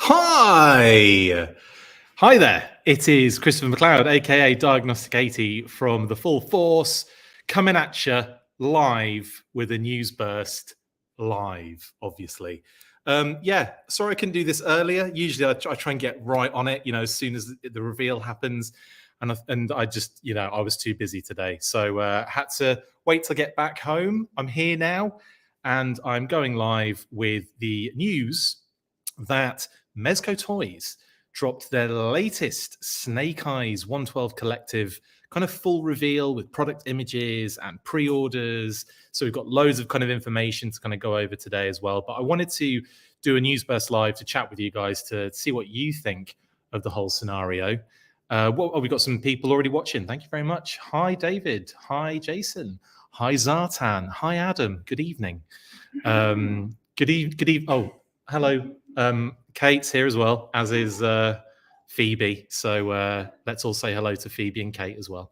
Hi! Hi there. It is Christopher McLeod AKA Diagnostic 80 from the Full Force, coming at you live with a news burst. Live, obviously. Sorry I couldn't do this earlier. Usually I try and get right on it, as soon as the reveal happens. And I just, I was too busy today. So had to wait till I get back home. I'm here now, and I'm going live with the news that Mezco Toyz dropped their latest Snake Eyes 112 collective kind of full reveal with product images and pre-orders. So we've got loads of kind of information to kind of go over today as well. But I wanted to do a news burst live to chat with you guys to see what you think of the whole scenario. We've got some people already watching. Thank you very much. Hi, David. Hi, Jason. Hi, Zartan. Hi, Adam. Good evening. Good evening. Oh, hello. Kate's here as well, as is Phoebe. So let's all say hello to Phoebe and Kate as well.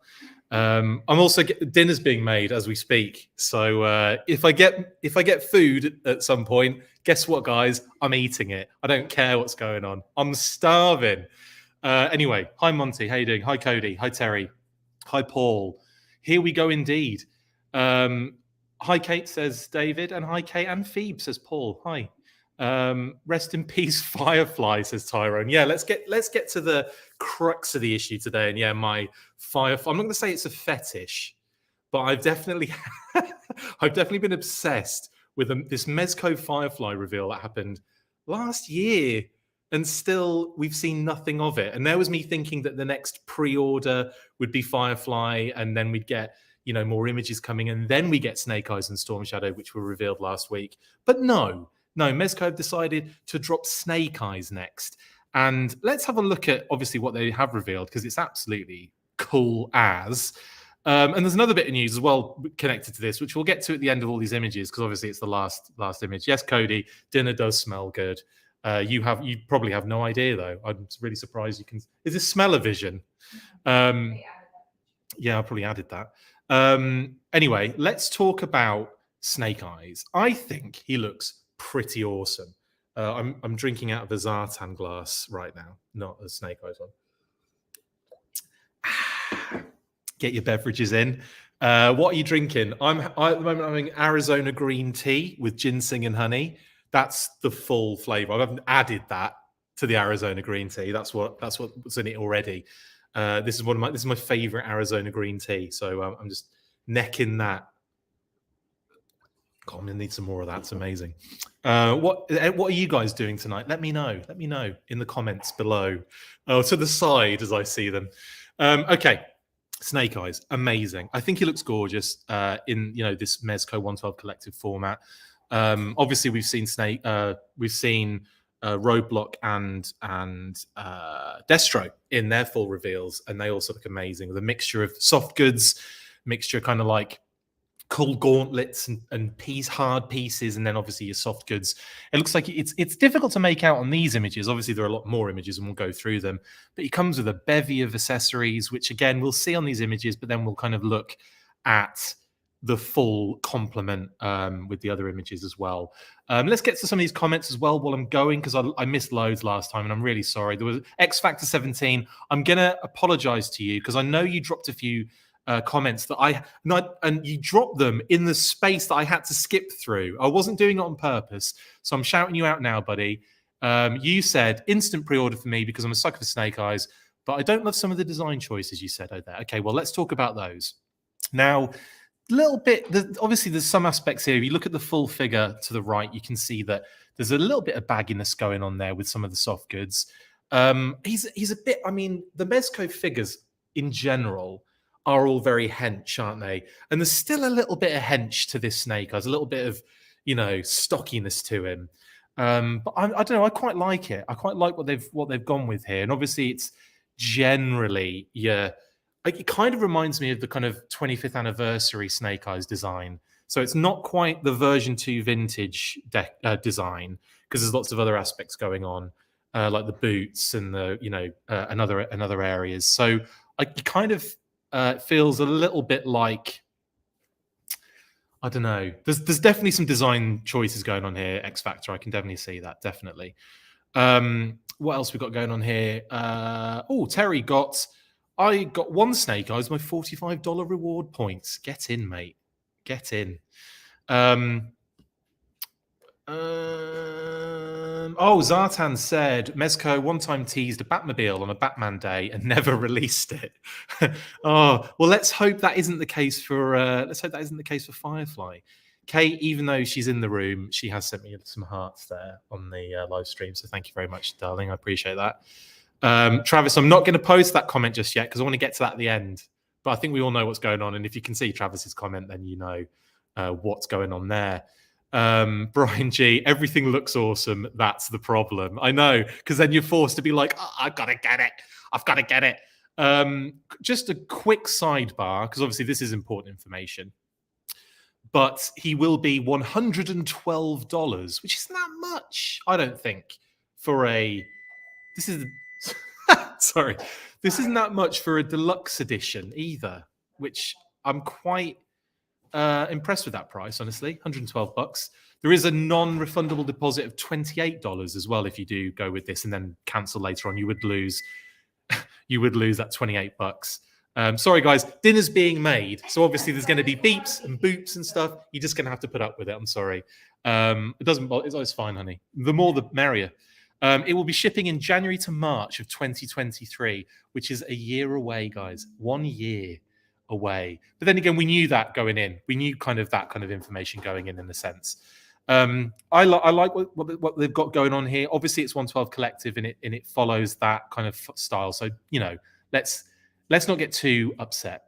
I'm also dinner's being made as we speak. So if I get food at some point, guess what, guys? I'm eating it. I don't care what's going on. I'm starving. Anyway, hi Monty. How you doing? Hi Cody. Hi Terry. Hi Paul. Here we go indeed. Hi Kate, says David, and hi Kate and Phoebe, says Paul. Hi. Rest in peace, Firefly, says Tyrone. Yeah, let's get to the crux of the issue today. And yeah, my Firefly, I'm not going to say it's a fetish, but I've definitely been obsessed with this Mezco Firefly reveal that happened last year, and still we've seen nothing of it. And there was me thinking that the next pre-order would be Firefly, and then we'd get more images coming, and then we get Snake Eyes and Storm Shadow, which were revealed last week. But no, Mezco have decided to drop Snake Eyes next. And let's have a look at, obviously, what they have revealed, because it's absolutely cool as. And there's another bit of news as well connected to this, which we'll get to at the end of all these images, because obviously it's the last image. Yes, Cody, dinner does smell good. You probably have no idea, though. I'm really surprised you can. Is this smell-o-vision? Yeah, I probably added that. Anyway, let's talk about Snake Eyes. I think he looks pretty awesome. I'm drinking out of a Zartan glass right now, not a Snake Eyes one. Get your beverages in. What are you drinking? At the moment I'm having Arizona green tea with ginseng and honey. That's the full flavor. I haven't added that to the Arizona green tea. That's what's in it already. This is my favorite Arizona green tea. So I'm just necking that. God, I'm gonna need some more of that. It's amazing. What are you guys doing tonight? Let me know. Let me know in the comments below. Oh, to the side as I see them. Okay, Snake Eyes, amazing. I think he looks gorgeous in this Mezco 112 collective format. Obviously, we've seen Roadblock and Destro in their full reveals, and they also look amazing with a mixture of soft goods, kind of like cool gauntlets and hard pieces, and then obviously your soft goods. It looks like it's difficult to make out on these images. Obviously, there are a lot more images, and we'll go through them. But he comes with a bevy of accessories, which again we'll see on these images, but then we'll kind of look at the full complement with the other images as well. Let's get to some of these comments as well while I'm going, because I missed loads last time, and I'm really sorry. There was X Factor 17. I'm gonna apologize to you because I know you dropped a few comments that and you dropped them in the space that I had to skip through. I wasn't doing it on purpose, so I'm shouting you out now, buddy. You said instant pre-order for me because I'm a sucker for Snake Eyes, but I don't love some of the design choices you said there. Okay, well, let's talk about those. Now, little bit, obviously there's some aspects here. If you look at the full figure to the right, you can see that there's a little bit of bagginess going on there with some of the soft goods. He's a bit, the Mezco figures in general are all very hench, aren't they? And there's still a little bit of hench to this Snake Eyes, a little bit of, stockiness to him. But I don't know, I quite like it. I quite like what they've gone with here. And obviously it's generally, it kind of reminds me of the kind of 25th anniversary Snake Eyes design. So it's not quite the version 2 vintage design, because there's lots of other aspects going on, like the boots and the, and other areas. So it kind of feels a little bit like, I don't know. There's definitely some design choices going on here. X Factor, I can definitely see that. Definitely. What else we got going on here? Terry I got one Snake Eyes, my $45 reward points. Get in, mate. Get in. Zartan said Mezco one time teased a Batmobile on a Batman day and never released it. Well, let's hope that isn't the case for Firefly. Kate, even though she's in the room, she has sent me some hearts there on the live stream. So thank you very much, darling. I appreciate that. Travis, I'm not going to post that comment just yet because I want to get to that at the end. But I think we all know what's going on. And if you can see Travis's comment, then you know what's going on there. Brian G, everything looks awesome. That's the problem. I know, because then you're forced to be like, oh, I've got to get it. I've got to get it. Just a quick sidebar, because obviously this is important information. But he will be $112, which isn't that much, I don't think, for a... This is... Sorry. This isn't that much for a deluxe edition either, which I'm quite... impressed with that price, honestly. $112. There is a non-refundable deposit of $28 as well if you do go with this and then cancel later on. You would lose that $28. Sorry, guys, dinner's being made, so obviously there's going to be beeps and boops and stuff. You're just going to have to put up with it. I'm sorry. It doesn't bother. It's fine, honey. The more, the merrier. It will be shipping in January to March of 2023, which is a year away, guys. 1 year away. But then again, we knew that going in. We knew kind of that kind of information going in a sense. I like what they've got going on here. Obviously, it's 112 Collective, and it follows that kind of style. So let's not get too upset.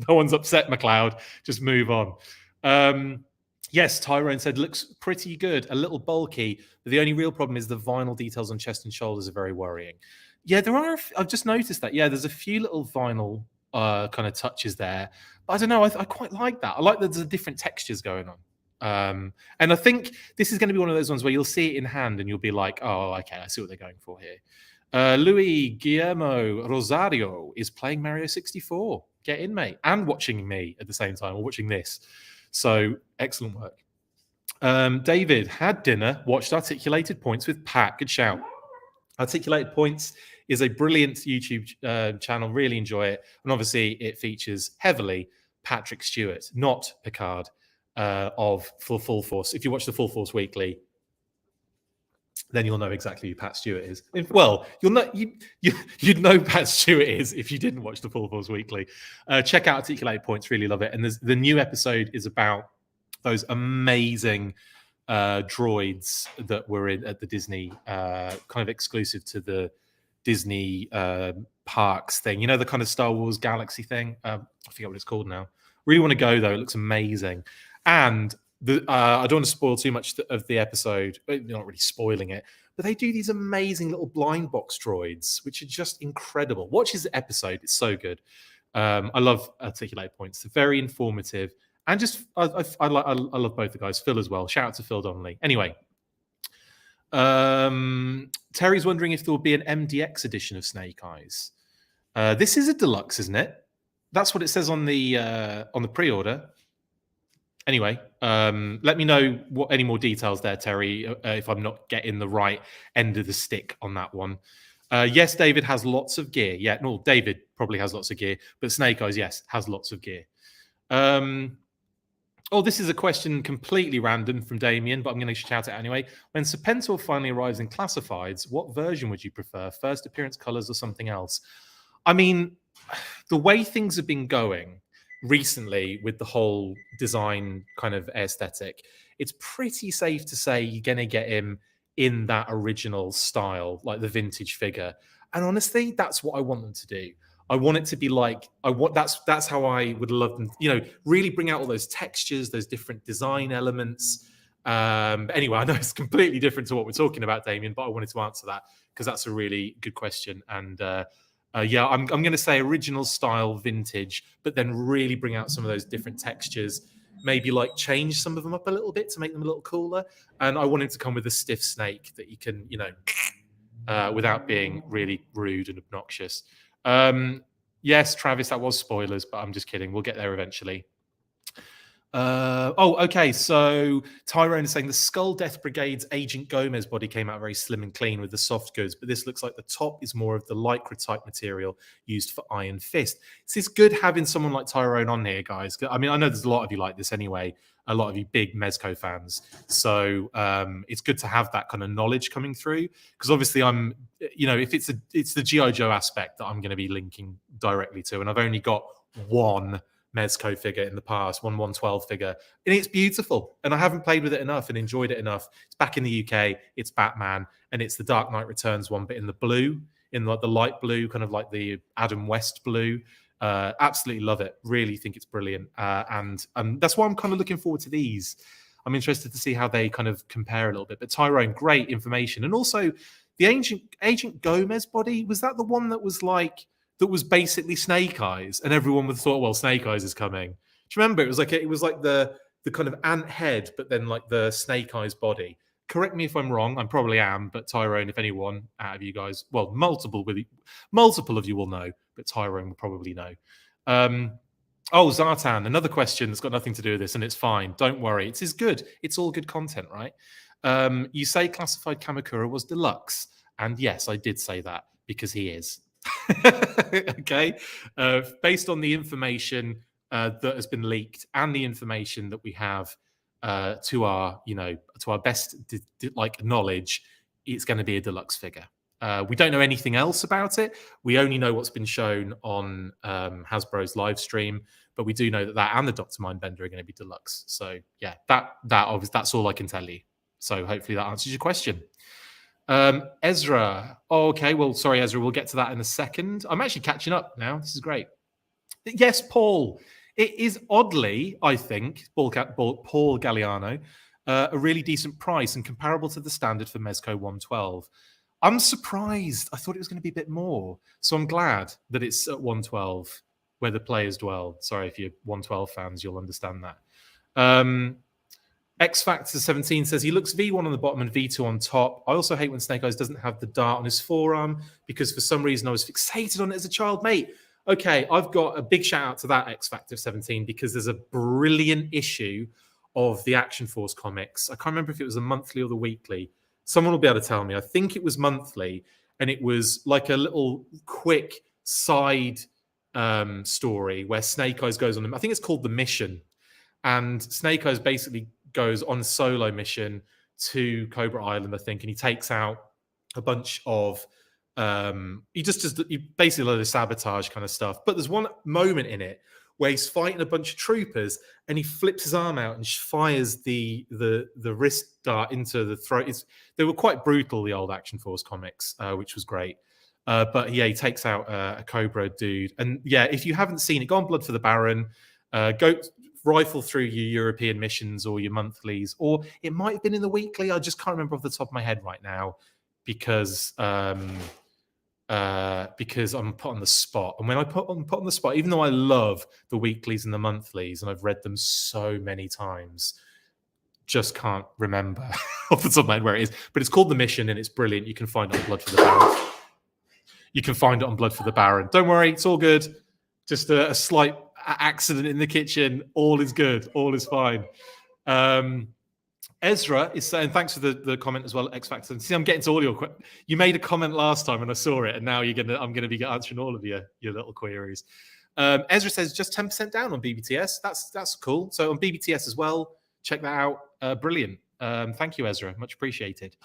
No one's upset, McLeod. Just move on. Yes, Tyrone said looks pretty good. A little bulky, but the only real problem is the vinyl details on chest and shoulders are very worrying. Yeah, there are. I've just noticed that. Yeah, there's a few little vinyl kind of touches there. But I don't know. I quite like that. I like that there's different textures going on. And I think this is going to be one of those ones where you'll see it in hand and you'll be like, oh, okay, I see what they're going for here. Luis Guillermo Rosario is playing Mario 64. Get in, mate. And watching me at the same time, or watching this. So, excellent work. David had dinner, watched Articulated Points with Pat. Good shout. Articulated Points is a brilliant YouTube channel. Really enjoy it. And obviously, it features heavily Patrick Stewart, not Picard, of Full Force. If you watch the Full Force Weekly, then you'll know exactly who Pat Stewart is. Well, you'd know Pat Stewart is if you didn't watch the Full Force Weekly. Check out Articulated Points. Really love it. And the new episode is about those amazing droids that were in at the Disney, kind of exclusive to the Disney parks thing. You know, the kind of Star Wars Galaxy thing. I forget what it's called now. Really want to go though. It looks amazing. And I don't want to spoil too much of the episode. You're not really spoiling it, but they do these amazing little blind box droids, which are just incredible. Watch his episode; it's so good. I love Articulated Points; they're very informative, and just I love both the guys. Phil as well. Shout out to Phil Donnelly. Anyway, Terry's wondering if there will be an MDX edition of Snake Eyes. This is a deluxe, isn't it? That's what it says on the pre-order. Anyway, let me know any more details there, Terry, if I'm not getting the right end of the stick on that one. Yes, David has lots of gear. Yeah, no, David probably has lots of gear, but Snake Eyes, yes, has lots of gear. This is a question completely random from Damien, but I'm going to shout it anyway. When Serpentor finally arrives in Classifieds, what version would you prefer? First appearance colors or something else? I mean, the way things have been going recently with the whole design kind of aesthetic, it's pretty safe to say you're going to get him in that original style, like the vintage figure. And honestly, that's what I want them to do. I want it to be like that's how I would love them, really bring out all those textures, those different design elements. Anyway, I know it's completely different to what we're talking about, Damien, but I wanted to answer that because that's a really good question. And I'm going to say original style vintage, but then really bring out some of those different textures, maybe like change some of them up a little bit to make them a little cooler. And I want him to come with a stiff snake that you can, without being really rude and obnoxious. Yes, Travis, that was spoilers, but I'm just kidding. We'll get there eventually. Okay. So Tyrone is saying the Skull Death Brigade's Agent Gomez body came out very slim and clean with the soft goods, but this looks like the top is more of the lycra type material used for Iron Fist. It's good having someone like Tyrone on here, guys. I mean, I know there's a lot of you like this anyway, a lot of you big Mezco fans. So it's good to have that kind of knowledge coming through, because obviously if it's the G.I. Joe aspect that I'm going to be linking directly to, and I've only got one Mezco figure in the past, 112 figure, and it's beautiful. And I haven't played with it enough and enjoyed it enough. It's back in the UK. It's Batman, and it's the Dark Knight Returns one, but in the blue, in like the light blue, kind of like the Adam West blue. Absolutely love it. Really think it's brilliant, and that's why I'm kind of looking forward to these. I'm interested to see how they kind of compare a little bit. But Tyrone, great information, and also the Agent Gomez body, was that the one that was like? That was basically Snake Eyes, and everyone would have thought, well, Snake Eyes is coming. Do you remember? It was like the kind of ant head, but then like the Snake Eyes body. Correct me if I'm wrong. I probably am, but Tyrone, if anyone out of you guys, well, multiple of you will know, but Tyrone will probably know. Zartan, another question that's got nothing to do with this, and it's fine. Don't worry. It's good. It's all good content, right? You say classified Kamakura was deluxe, and yes, I did say that because he is. Okay, based on the information that has been leaked and the information that we have to our best knowledge, it's going to be a deluxe figure. We don't know anything else about it. We only know what's been shown on Hasbro's live stream, but we do know that and the Dr. Mindbender are going to be deluxe. So yeah, that's all I can tell you. So hopefully that answers your question. Ezra. Okay, well, sorry, Ezra. We'll get to that in a second. I'm actually catching up now. This is great. Yes, Paul. It is oddly, I think, Paul Galliano, a really decent price and comparable to the standard for Mezco 112. I'm surprised. I thought it was going to be a bit more. So I'm glad that it's at 112 where the players dwell. Sorry, if you're 112 fans, you'll understand that. X Factor 17 says he looks V1 on the bottom and V2 on top. I also hate when Snake Eyes doesn't have the dart on his forearm because for some reason I was fixated on it as a child. Mate, okay, I've got a big shout out to that X Factor 17 because there's a brilliant issue of the Action Force comics. I can't remember if it was the monthly or the weekly. Someone will be able to tell me. I think it was monthly, and it was like a little quick side story where Snake Eyes goes on. I think it's called The Mission. And Snake Eyes basically goes on a solo mission to Cobra Island, I think, and he takes out a bunch of he basically a lot of sabotage kind of stuff. But there's one moment in it where he's fighting a bunch of troopers and he flips his arm out and fires the wrist dart into the throat. They were quite brutal, the old Action Force comics, which was great. But yeah, he takes out a Cobra dude. And yeah, if you haven't seen it, go on Blood for the Baron, go rifle through your European missions or your monthlies, or it might have been in the weekly. I just can't remember off the top of my head right now because I'm put on the spot. And when I put on the spot, even though I love the weeklies and the monthlies, and I've read them so many times, just can't remember off the top of my head where it is. But it's called The Mission, and it's brilliant. You can find it on Blood for the Baron. You can find it on Blood for the Baron. Don't worry, it's all good. Just a slight accident in the kitchen. All is good. All is fine. Ezra is saying, thanks for the comment as well, X Factor. See, I'm getting to all your questions. You made a comment last time and I saw it, and now I'm going to be answering all of your little queries. Ezra says just 10% down on BBTS. That's cool. So on BBTS as well, check that out. Brilliant. Thank you, Ezra. Much appreciated.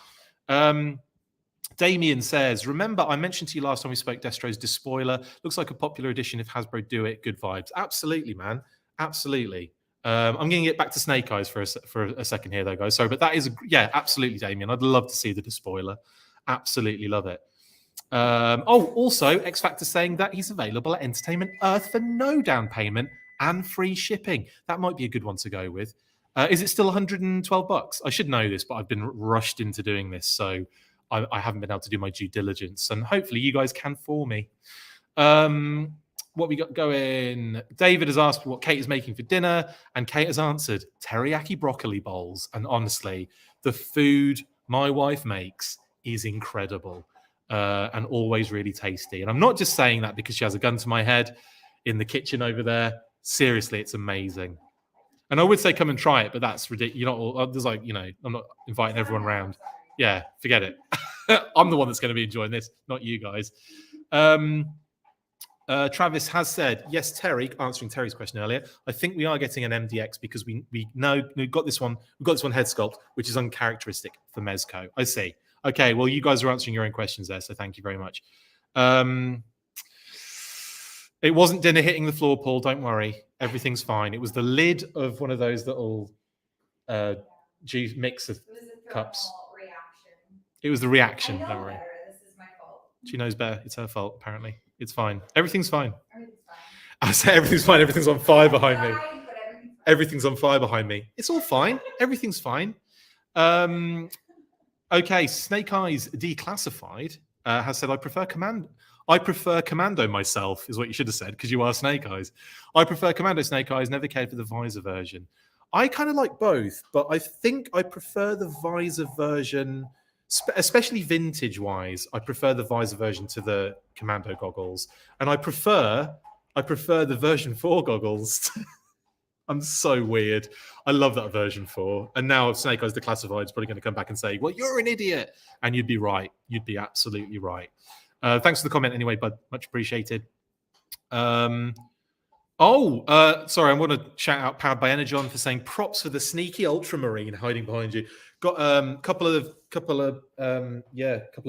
Damien says, remember I mentioned to you last time we spoke Destro's Despoiler. Looks like a popular edition if Hasbro do it. Good vibes. Absolutely, man. Absolutely. I'm going to get back to Snake Eyes for a second here, though, guys. Sorry, but that is, absolutely, Damien. I'd love to see the Despoiler. Absolutely love it. Also, X Factor saying that he's available at Entertainment Earth for no down payment and free shipping. That might be a good one to go with. Is it still $112? I should know this, but I've been rushed into doing this, so I haven't been able to do my due diligence, and hopefully you guys can for me. What we got going? David has asked what Kate is making for dinner, and Kate has answered teriyaki broccoli bowls. And honestly, the food my wife makes is incredible and always really tasty. And I'm not just saying that because she has a gun to my head in the kitchen over there. Seriously, it's amazing. And I would say come and try it, but that's ridiculous. You're not all, there's like, I'm not inviting everyone around. Yeah, forget it. I'm the one that's going to be enjoying this, not you guys. Travis has said, yes, Terry, answering Terry's question earlier, I think we are getting an MDX because we know we've got this one head sculpt, which is uncharacteristic for Mezco. I see. Okay, well, you guys are answering your own questions there, so thank you very much. It wasn't dinner hitting the floor, Paul. Don't worry. Everything's fine. It was the lid of one of those little juice mixer cups. It was the reaction. Don't worry. This is my fault. She knows better. It's her fault, apparently. It's fine. Everything's fine. I say everything's fine. Everything's on fire behind me. Everything's on fire behind me. It's all fine. Everything's fine. Okay, Snake Eyes Declassified has said, I prefer Commando myself, is what you should have said, because you are Snake Eyes. I prefer Commando Snake Eyes, never cared for the visor version. I kind of like both, but I think I prefer the visor version, especially vintage-wise. I prefer the visor version to the Commando goggles. And I prefer the version 4 goggles. I'm so weird. I love that version 4. And now Snake Eyes Declassified is probably going to come back and say, well, you're an idiot. And you'd be right. You'd be absolutely right. Thanks for the comment anyway, bud. Much appreciated. Sorry, I want to shout out Powered by Energon for saying props for the sneaky ultramarine hiding behind you. Got a couple of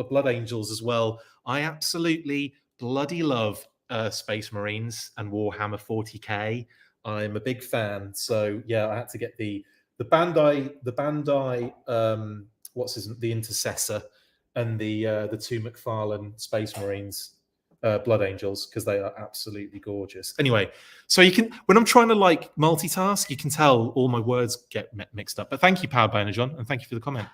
Blood Angels as well. I absolutely bloody love Space Marines and Warhammer 40k. I'm a big fan. So yeah, I had to get the Bandai the Intercessor and the two McFarlane Space Marines Blood Angels, because they are absolutely gorgeous. Anyway, so you can, when I'm trying to like multitask, you can tell all my words get mixed up. But thank you, Powered by Energon, and thank you for the comment.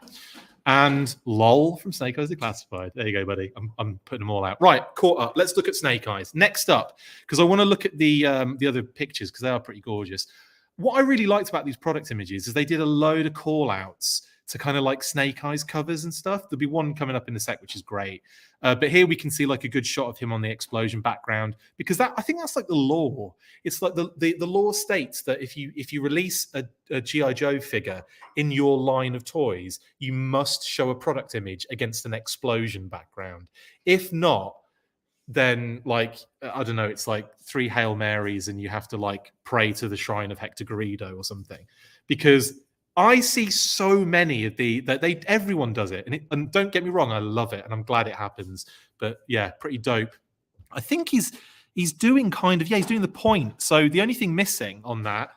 And lol from Snake Eyes Declassified. There you go, buddy. I'm putting them all out. Right, caught up. Let's look at Snake Eyes. Next up, because I want to look at the other pictures because they are pretty gorgeous. What I really liked about these product images is they did a load of call outs to kind of like Snake Eyes covers and stuff. There'll be one coming up in a sec, which is great. But here we can see like a good shot of him on the explosion background, because I think that's like the law. It's like the law states that if you release a G.I. Joe figure in your line of toys, you must show a product image against an explosion background. If not, then like, I don't know, it's like 3 Hail Marys and you have to like pray to the shrine of Hector Garrido or something. Because I see so many of everyone does it. And don't get me wrong, I love it and I'm glad it happens. But yeah, pretty dope. I think he's doing he's doing the point. So the only thing missing on that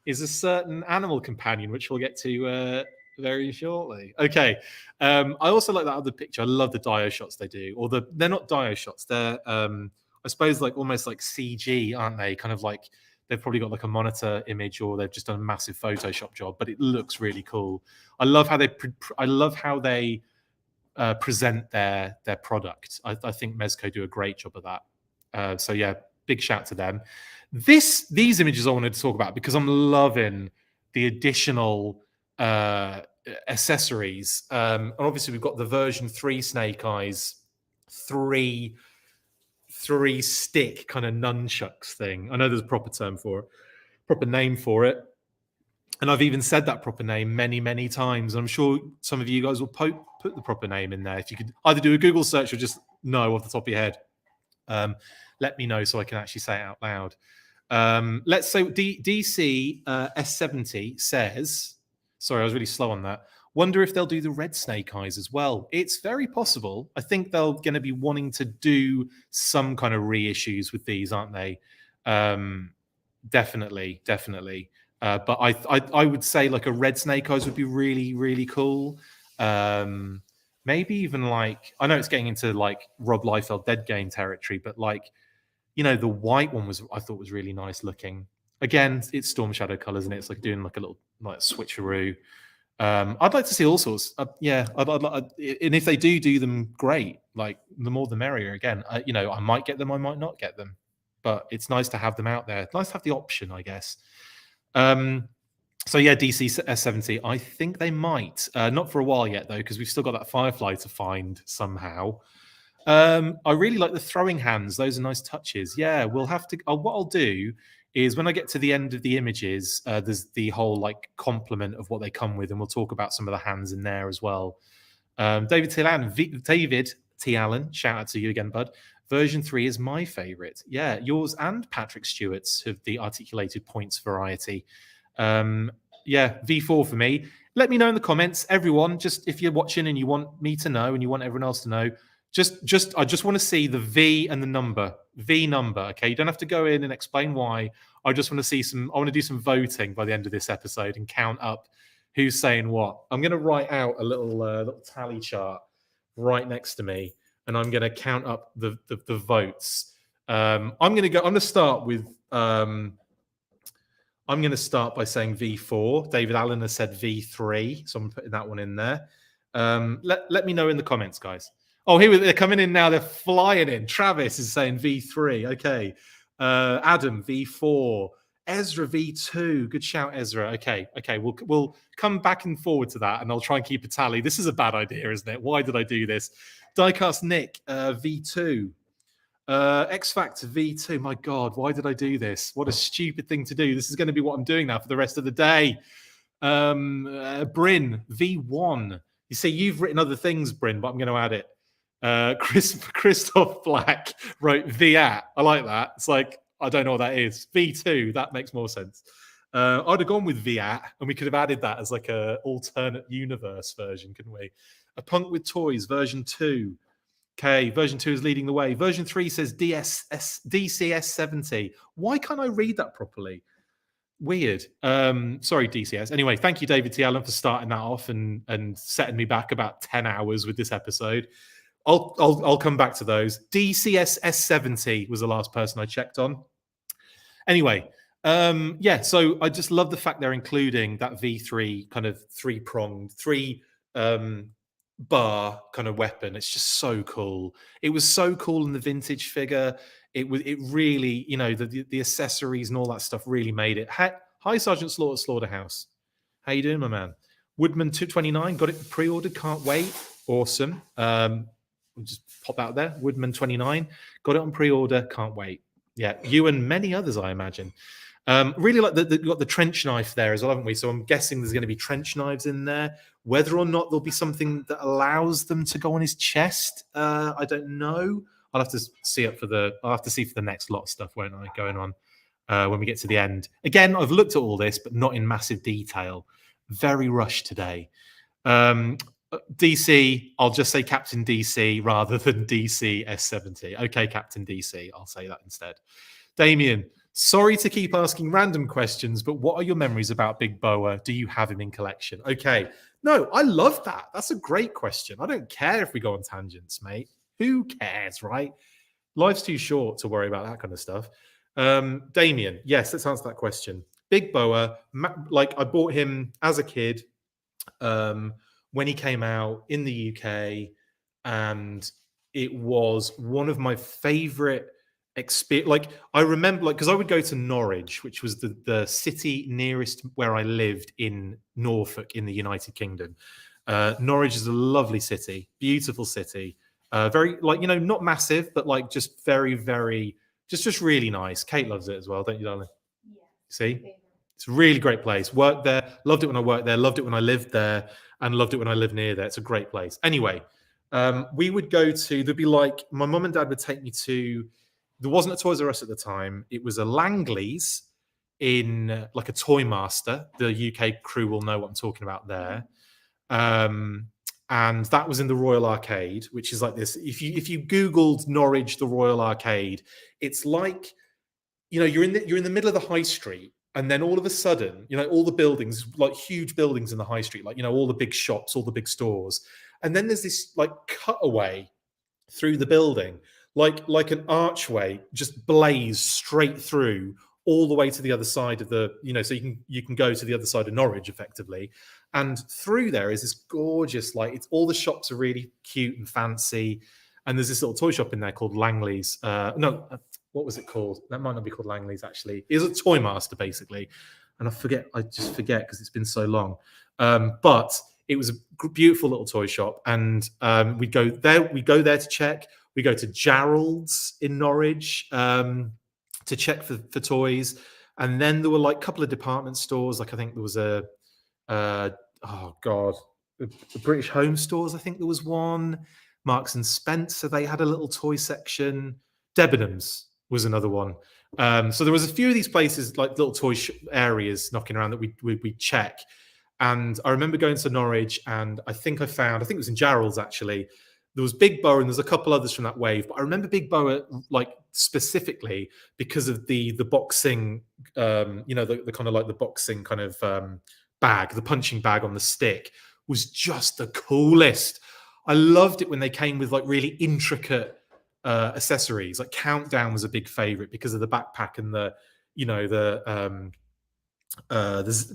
is a certain animal companion, which we'll get to very shortly. Okay. I also like that other picture. I love the Dio shots they do. Or they're not Dio shots. They're I suppose like almost like CG, aren't they? Kind of like they've probably got like a monitor image, or they've just done a massive Photoshop job, but it looks really cool. I love how they present their product. I think Mezco do a great job of that. So yeah, big shout to them. These images I wanted to talk about because I'm loving the additional accessories. And obviously we've got the version 3 Snake Eyes, 3 stick kind of nunchucks thing. I know there's a proper name for it. And I've even said that proper name many times. I'm sure some of you guys will put the proper name in there. If you could either do a Google search or just know off the top of your head, let me know so I can actually say it out loud. Let's say DC S70 says, sorry, I was really slow on that. Wonder if they'll do the red Snake Eyes as well. It's very possible. I think they're going to be wanting to do some kind of reissues with these, aren't they? Definitely. But I would say like a red Snake Eyes would be really cool. Maybe even like, I know it's getting into like Rob Liefeld Dead Game territory, but like, the white one I thought was really nice looking. Again, it's Storm Shadow colors and it's like doing like a little like switcheroo. I'd like to see all sorts. And if they do them, great. Like the more the merrier. Again, I might get them, I might not get them, but it's nice to have them out there. It's nice to have the option, I guess. So yeah, DC S70. I think they might. Not for a while yet though, because we've still got that Firefly to find somehow. I really like the throwing hands. Those are nice touches. Yeah, we'll have to. What I'll do is when I get to the end of the images, there's the whole like complement of what they come with, and we'll talk about some of the hands in there as well. David T. Allen, shout out to you again, bud. Version 3 is my favorite. Yeah, yours and Patrick Stewart's have the articulated points variety. Yeah, V4 for me. Let me know in the comments, everyone. Just if you're watching and you want me to know and you want everyone else to know, I just want to see the V and the number. V number. Okay, you don't have to go in and explain why. I just want to see some. I want to do some voting by the end of this episode and count up who's saying what. I'm going to write out a little tally chart right next to me, and I'm going to count up the votes. I'm going to start with. I'm going to start by saying V4. David Allen has said V3, so I'm putting that one in there. Let me know in the comments, guys. Oh, here they're coming in now. They're flying in. Travis is saying V3. Okay. Adam, V4. Ezra, V2. Good shout, Ezra. Okay. We'll come back and forward to that, and I'll try and keep a tally. This is a bad idea, isn't it? Why did I do this? Diecast Nick, V2. X Factor V2. My God, why did I do this? What a stupid thing to do. This is going to be what I'm doing now for the rest of the day. Bryn V1. You see, you've written other things, Bryn, but I'm going to add it. Christoph Black wrote Viat. I like that. It's like, I don't know what that is. V2, that makes more sense. I'd have gone with Viat, and we could have added that as like a alternate universe version, couldn't we? A Punk with Toys, version 2. Okay, version 2 is leading the way. Version 3 says DCS 70. Why can't I read that properly? Weird. Sorry, DCS. Anyway, thank you, David T. Allen, for starting that off and setting me back about 10 hours with this episode. I'll come back to those. DCS S70 was the last person I checked on. Anyway, yeah, so I just love the fact they're including that V3 kind of three-pronged, bar kind of weapon. It's just so cool. It was so cool in the vintage figure. It really, you know, the accessories and all that stuff really made it. Hi, Sergeant Slaughterhouse. How you doing, my man? Woodman 229, got it pre-ordered, can't wait. Awesome. We'll just pop out there. Woodman 29, got it on pre-order, can't wait. Yeah, you and many others, I imagine. Really like got the trench knife there as well, haven't we? So I'm guessing there's going to be trench knives in there. Whether or not there'll be something that allows them to go on his chest, I don't know. I'll have to see for the next lot of stuff, won't I, going on when we get to the end. Again, I've looked at all this, but not in massive detail. Very rushed today. DC, I'll just say Captain DC rather than DC S70. Okay, Captain DC, I'll say that instead. Damien, sorry to keep asking random questions, but what are your memories about Big Boa? Do you have him in collection? Okay. No, I love that. That's a great question. I don't care if we go on tangents, mate. Who cares, right? Life's too short to worry about that kind of stuff. Damien, yes, let's answer that question. Big Boa, like I bought him as a kid when he came out in the UK, and it was one of my favorite experience. Like I remember, like, because I would go to Norwich, which was the city nearest where I lived in Norfolk in the United Kingdom. Norwich is a lovely city, beautiful city, very, like, you know, not massive, but like just very, very, just really nice. Kate loves it as well, don't you, darling? Yeah. See, it's a really great place. Worked there, loved it when I worked there, loved it when I lived there, and loved it when I lived near there. It's a great place. Anyway, we would go to, there'd be like, my mum and dad would take me to, there wasn't a Toys R Us at the time. It was a Langley's in like a Toy Master. The UK crew will know what I'm talking about there. And that was in the Royal Arcade, which is like this. If you Googled Norwich, the Royal Arcade, it's like, you know, you're in the middle of the high street, and then all of a sudden, you know, all the buildings, like huge buildings in the high street, like, you know, all the big shops, all the big stores, and then there's this like cutaway through the building, like an archway, just blaze straight through all the way to the other side of the, you know, so you can go to the other side of Norwich effectively. And through there is this gorgeous, like, it's all the shops are really cute and fancy. And there's this little toy shop in there called Langley's. What was it called? That might not be called Langley's, actually. It was a Toy Master, basically. And I just forget because it's been so long. But it was a beautiful little toy shop. And we go there to check. We go to Gerald's in Norwich to check for toys. And then there were like a couple of department stores. Like I think there was a oh god, the British Home Stores. I think there was one. Marks and Spencer. They had a little toy section. Debenhams was another one. So there was a few of these places, like little toy areas knocking around that we check. And I remember going to Norwich, and I think it was in Jarrell's actually. There was Big Boa, and there's a couple others from that wave. But I remember Big Boa like specifically because of the boxing, the kind of like the boxing kind of bag, the punching bag on the stick was just the coolest. I loved it when they came with like really intricate accessories. Like Countdown was a big favorite because of the backpack and the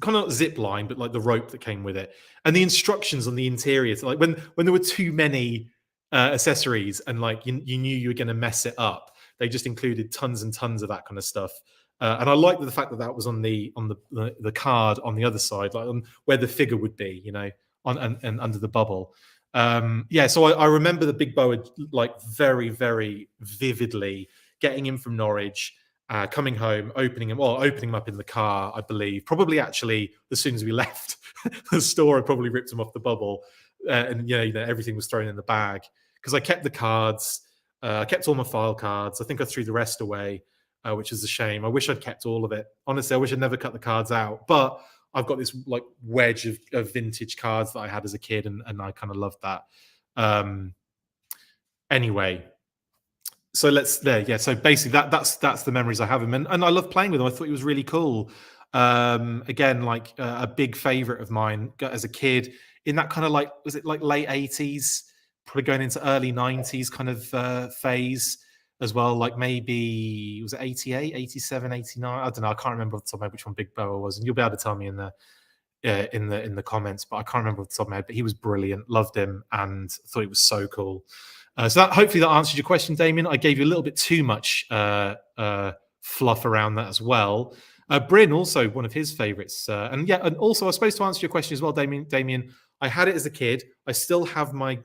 kind of zip line, but like the rope that came with it, and the instructions on the interior. So like when there were too many accessories and like you knew you were going to mess it up, they just included tons and tons of that kind of stuff. And I liked the fact that was on the card on the other side, like on where the figure would be, on and under the bubble. So I remember the Big Boa like very, very vividly, getting in from Norwich, coming home, opening them up in the car, I believe. Probably actually as soon as we left the store, I probably ripped them off the bubble, and everything was thrown in the bag because I kept the cards. I kept all my file cards. I think I threw the rest away, which is a shame. I wish I'd kept all of it. Honestly, I wish I'd never cut the cards out. But I've got this like wedge of vintage cards that I had as a kid, and I kind of loved that. Anyway, so So basically, that's the memories I have of him, and I love playing with him. I thought he was really cool. Again, like a big favorite of mine as a kid in that kind of like, was it like late 80s, probably going into early 90s kind of phase as well. Like maybe was it 88, 87, 89? I don't know. I can't remember off the top of my head which one Big Boa was, and you'll be able to tell me in the comments. But I can't remember off the top of my head. But he was brilliant. Loved him and thought he was so cool. So that hopefully that answers your question, Damien. I gave you a little bit too much fluff around that as well. Bryn also one of his favorites, and also I was supposed to answer your question as well, Damien. I had it as a kid. I still have my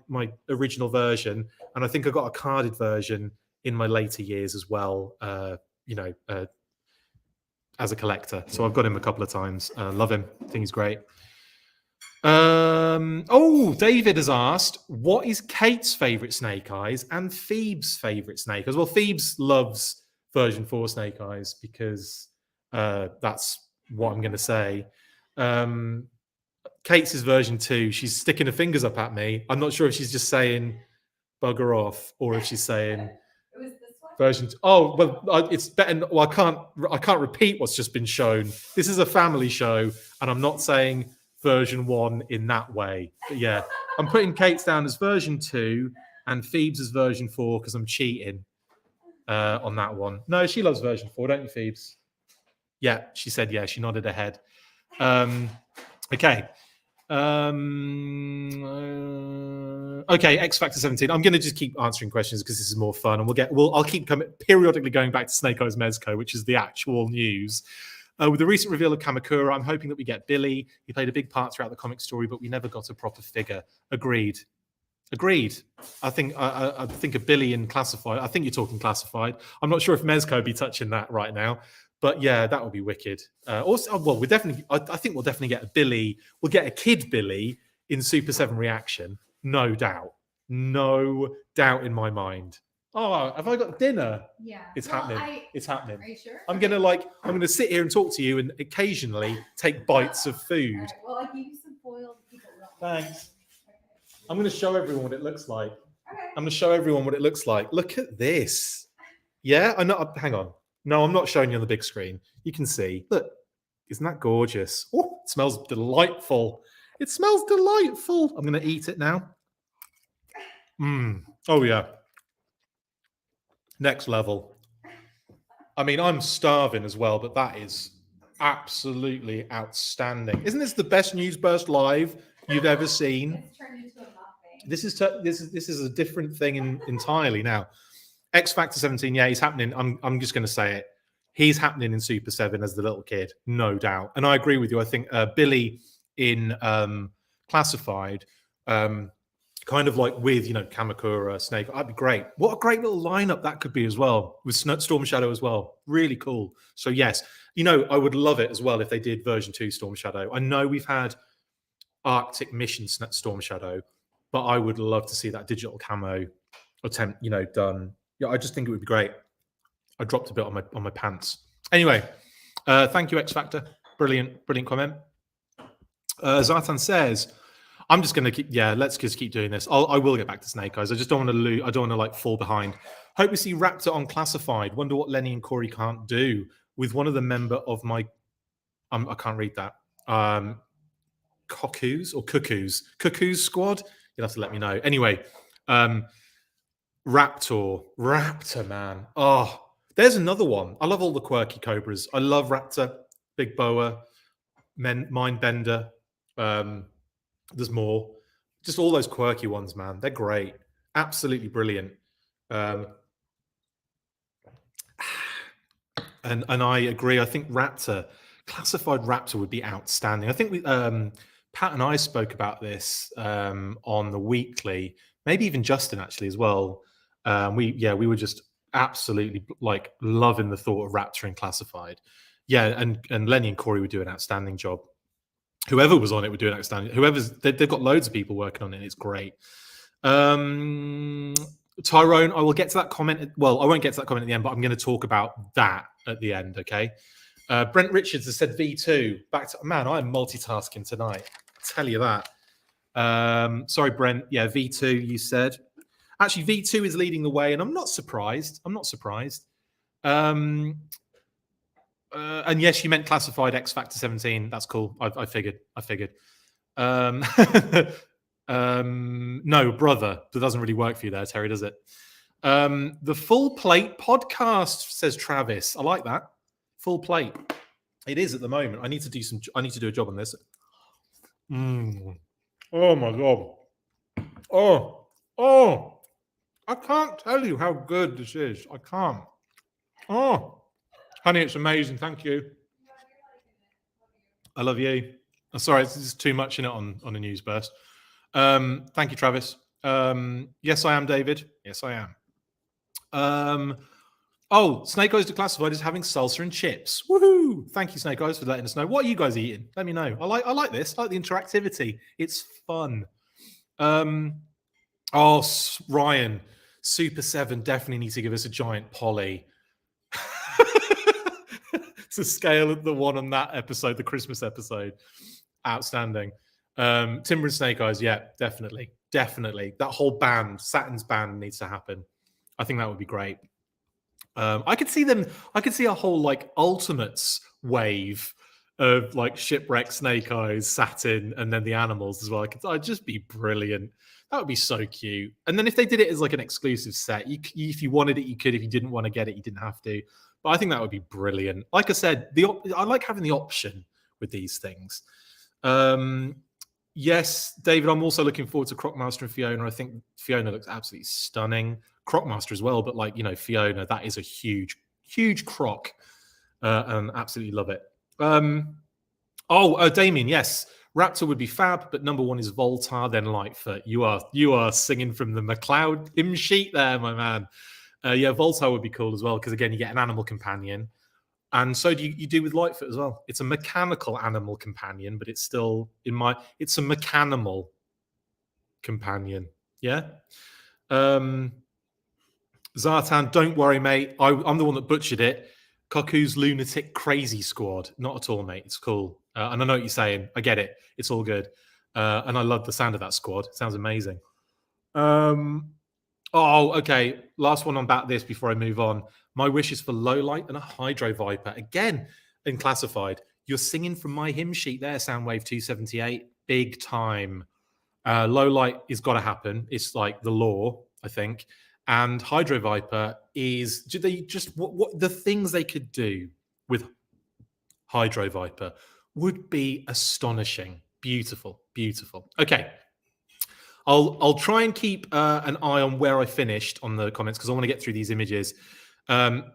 original version, and I think I got a carded version in my later years as well. As a collector, so I've got him a couple of times. Love him. I think he's great. David has asked, what is Kate's favorite Snake Eyes and Phoebe's favorite Snake Eyes? Well, Phoebe's loves version 4 Snake Eyes because that's what I'm going to say. Kate's is version 2. She's sticking her fingers up at me. I'm not sure if she's just saying bugger off or if she's saying version 2. Oh, well, it's better. Well, I can't repeat what's just been shown. This is a family show, and I'm not saying version 1 in that way. But yeah, I'm putting Kate's down as version 2 and Phoebe's as version 4 because I'm cheating on that one. No, she loves version 4, don't you, Phoebe's? Yeah, she said yeah. She nodded her head. Okay. Okay, X Factor 17. I'm going to just keep answering questions because this is more fun, and I'll keep periodically going back to Snake Eyes Mezco, which is the actual news. With the recent reveal of Kamakura, I'm hoping that we get Billy. He played a big part throughout the comic story, but we never got a proper figure. Agreed. I think of Billy in Classified. I think you're talking Classified. I'm not sure if Mezco would be touching that right now. But yeah, that would be wicked. Also, well, I think we'll definitely get a Billy. We'll get a kid Billy in Super 7 Reaction. No doubt in my mind. Oh, have I got dinner? Yeah, it's happening. It's happening. Are you sure? I'm gonna sit here and talk to you and occasionally take bites of food. Right, well, I'll give you some foiled people. Thanks. Okay. I'm gonna show everyone what it looks like. Okay. I'm gonna show everyone what it looks like. Look at this. Yeah, I know. Hang on. No, I'm not showing you on the big screen. You can see. Look, isn't that gorgeous? Oh, it smells delightful. It smells delightful. I'm going to eat it now. Oh, yeah. Next level. I mean, I'm starving as well, but that is absolutely outstanding. Isn't this the best news burst live you've ever seen? It's turned into a muffin. This is a different thing entirely now. X Factor 17, yeah, he's happening. I'm just going to say it. He's happening in Super 7 as the little kid, no doubt. And I agree with you. I think Billy in Classified, kind of like with, Kamakura, Snake, that'd be great. What a great little lineup that could be as well, with Storm Shadow as well. Really cool. So yes, You know, I would love it as well if they did version 2 Storm Shadow. I know we've had Arctic Mission Storm Shadow, but I would love to see that digital camo attempt, you know, done. Yeah, I just think it would be great. I dropped a bit on my pants. Anyway, thank you, X Factor. Brilliant comment. Zartan says, I'm just going to keep, let's just keep doing this. I will get back to Snake Eyes. I just don't want to lose. I don't want to like fall behind. Hope we see Raptor on Classified. Wonder what Lenny and Corey can't do with one of the member of my, I can't read that. Cuckoos squad. You'll have to let me know. Anyway, Raptor, man. Oh, there's another one. I love all the quirky Cobras. I love Raptor, Big Boa, Mindbender. There's more. Just all those quirky ones, man. They're great. Absolutely brilliant. And I agree. I think Classified Raptor would be outstanding. I think Pat and I spoke about this on the weekly, maybe even Justin actually as well. We were just absolutely like loving the thought of Raptor in Classified. Yeah, and Lenny and Corey would do an outstanding job. Whoever was on it would do an outstanding. They've got loads of people working on it. And it's great. Tyrone, I will get to that comment. Well, I won't get to that comment at the end, but I'm going to talk about that at the end. Okay. Brent Richards has said V2. Man, I'm multitasking tonight. I'll tell you that. Sorry, Brent. Yeah, V2. You said. Actually, V2 is leading the way, and I'm not surprised. And yes, you meant Classified X Factor 17. That's cool. I figured. No, brother, that doesn't really work for you there, Terry, does it? The Full Plate podcast, says Travis. I like that. Full Plate. It is at the moment. I need to do a job on this. Oh my god. Oh. I can't tell you how good this is. I can't. Oh, honey, it's amazing. Thank you. I love you. I'm sorry, it's just too much in it on a news burst. Thank you, Travis. Yes, I am, David. Yes, I am. Snake Eyes Declassified is having salsa and chips. Woohoo! Thank you, Snake Eyes, for letting us know. What are you guys eating? Let me know. I like this. I like the interactivity. It's fun. Ryan, Super 7 definitely needs to give us a giant poly. It's a scale of the one on that episode, the Christmas episode. Outstanding. Timber and Snake Eyes, yeah, definitely. That whole band, Saturn's band, needs to happen. I think that would be great. I could see a whole like Ultimates wave of like Shipwreck, Snake Eyes, Saturn, and then the animals as well. I'd just be brilliant. That would be so cute. And then if they did it as like an exclusive set, if you wanted it, you could. If you didn't want to get it, you didn't have to. But I think that would be brilliant. Like I said, I like having the option with these things. Yes, David, I'm also looking forward to Crocmaster and Fiona. I think Fiona looks absolutely stunning. Crocmaster as well, but like, you know, Fiona, that is a huge croc. And absolutely love it. Damien, yes. Raptor would be fab, but number one is Voltar, then Lightfoot. You are singing from the McLeod hymn sheet there, my man. Voltar would be cool as well, because again, you get an animal companion. And so you do with Lightfoot as well. It's a mechanical animal companion, but it's still it's a mechanimal companion. Yeah. Zartan, don't worry, mate. I'm the one that butchered it. Koku's Lunatic Crazy Squad. Not at all, mate. It's cool. And I know what you're saying. I get it. It's all good. And I love the sound of that squad. It sounds amazing. Okay. Last one about this before I move on. My wish is for Lowlight and a Hydro Viper. Again, in Classified. You're singing from my hymn sheet there, Soundwave 278. Big time. Lowlight has got to happen. It's like the law, I think. And Hydro Viper is what the things they could do with Hydro Viper would be astonishing. Beautiful. Okay. I'll try and keep an eye on where I finished on the comments, because I want to get through these images.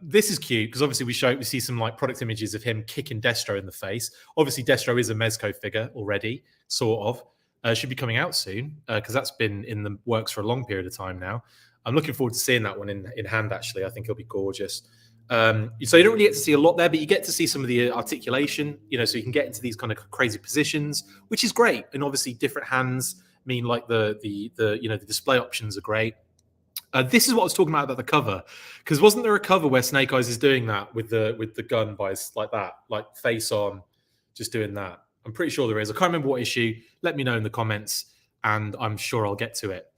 This is cute because obviously we see some like product images of him kicking Destro in the face. Obviously, Destro is a Mezco figure already, sort of. Should be coming out soon because that's been in the works for a long period of time now. I'm looking forward to seeing that one in hand, actually. I think it'll be gorgeous. So you don't really get to see a lot there, but you get to see some of the articulation, so you can get into these kind of crazy positions, which is great. And obviously different hands mean like the display options are great. This is what I was talking about the cover, because wasn't there a cover where Snake Eyes is doing that with the gun by like that, like face on, just doing that? I'm pretty sure there is. I can't remember what issue. Let me know in the comments, and I'm sure I'll get to it.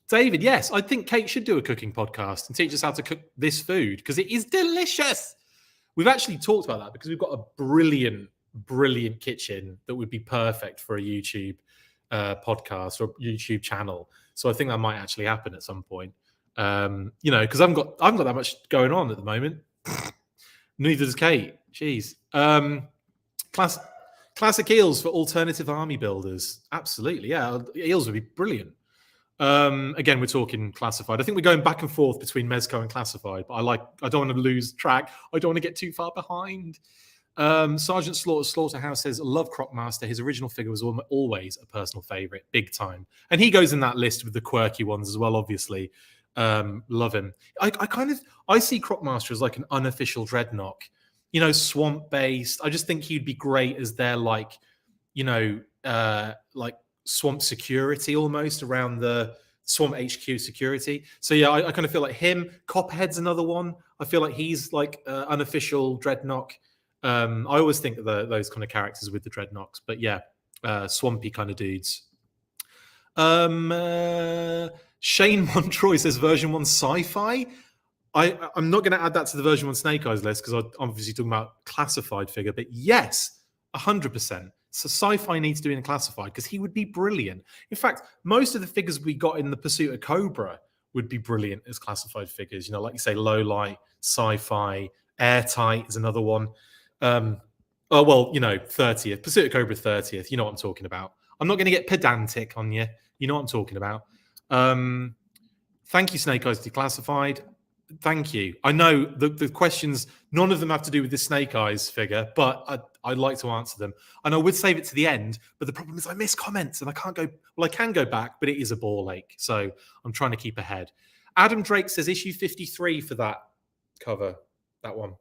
David, yes, I think Kate should do a cooking podcast and teach us how to cook this food because it is delicious. We've actually talked about that because we've got a brilliant, brilliant kitchen that would be perfect for a YouTube podcast or YouTube channel. So I think that might actually happen at some point. Because I haven't got that much going on at the moment. Neither does Kate. Jeez. Classic eels for alternative army builders. Absolutely, yeah. Eels would be brilliant. Again, we're talking classified. I think we're going back and forth between Mezco and classified, but I don't want to lose track. I don't want to get too far behind. Sergeant Slaughterhouse says, love Crocmaster. His original figure was always a personal favorite, big time. And he goes in that list with the quirky ones as well, obviously. Love him. I see Crocmaster as like an unofficial Dreadnought, swamp based. I just think he'd be great as their like swamp security almost around the swamp HQ security. So yeah, I kind of feel like him. Copperhead's another one. I feel like he's like unofficial Dreadnought. I always think of those kind of characters with the Dreadnoughts, but yeah, swampy kind of dudes. Shane Montroy says version 1 sci-fi. I'm not going to add that to the version 1 Snake Eyes list because I'm obviously talking about classified figure, but yes, 100%. So sci-fi needs doing classified because he would be brilliant. In fact, most of the figures we got in the Pursuit of Cobra would be brilliant as classified figures. Like you say, low light, sci-fi, airtight is another one. 30th. Pursuit of Cobra 30th. You know what I'm talking about. I'm not going to get pedantic on you. You know what I'm talking about. Thank you, Snake Eyes Declassified. Thank you. I know the questions, none of them have to do with the Snake Eyes figure, but I'd like to answer them. And I would save it to the end, but the problem is I miss comments and I can't go, well, I can go back, but it is a ball ache. So I'm trying to keep ahead. Adam Drake says issue 53 for that cover, that one.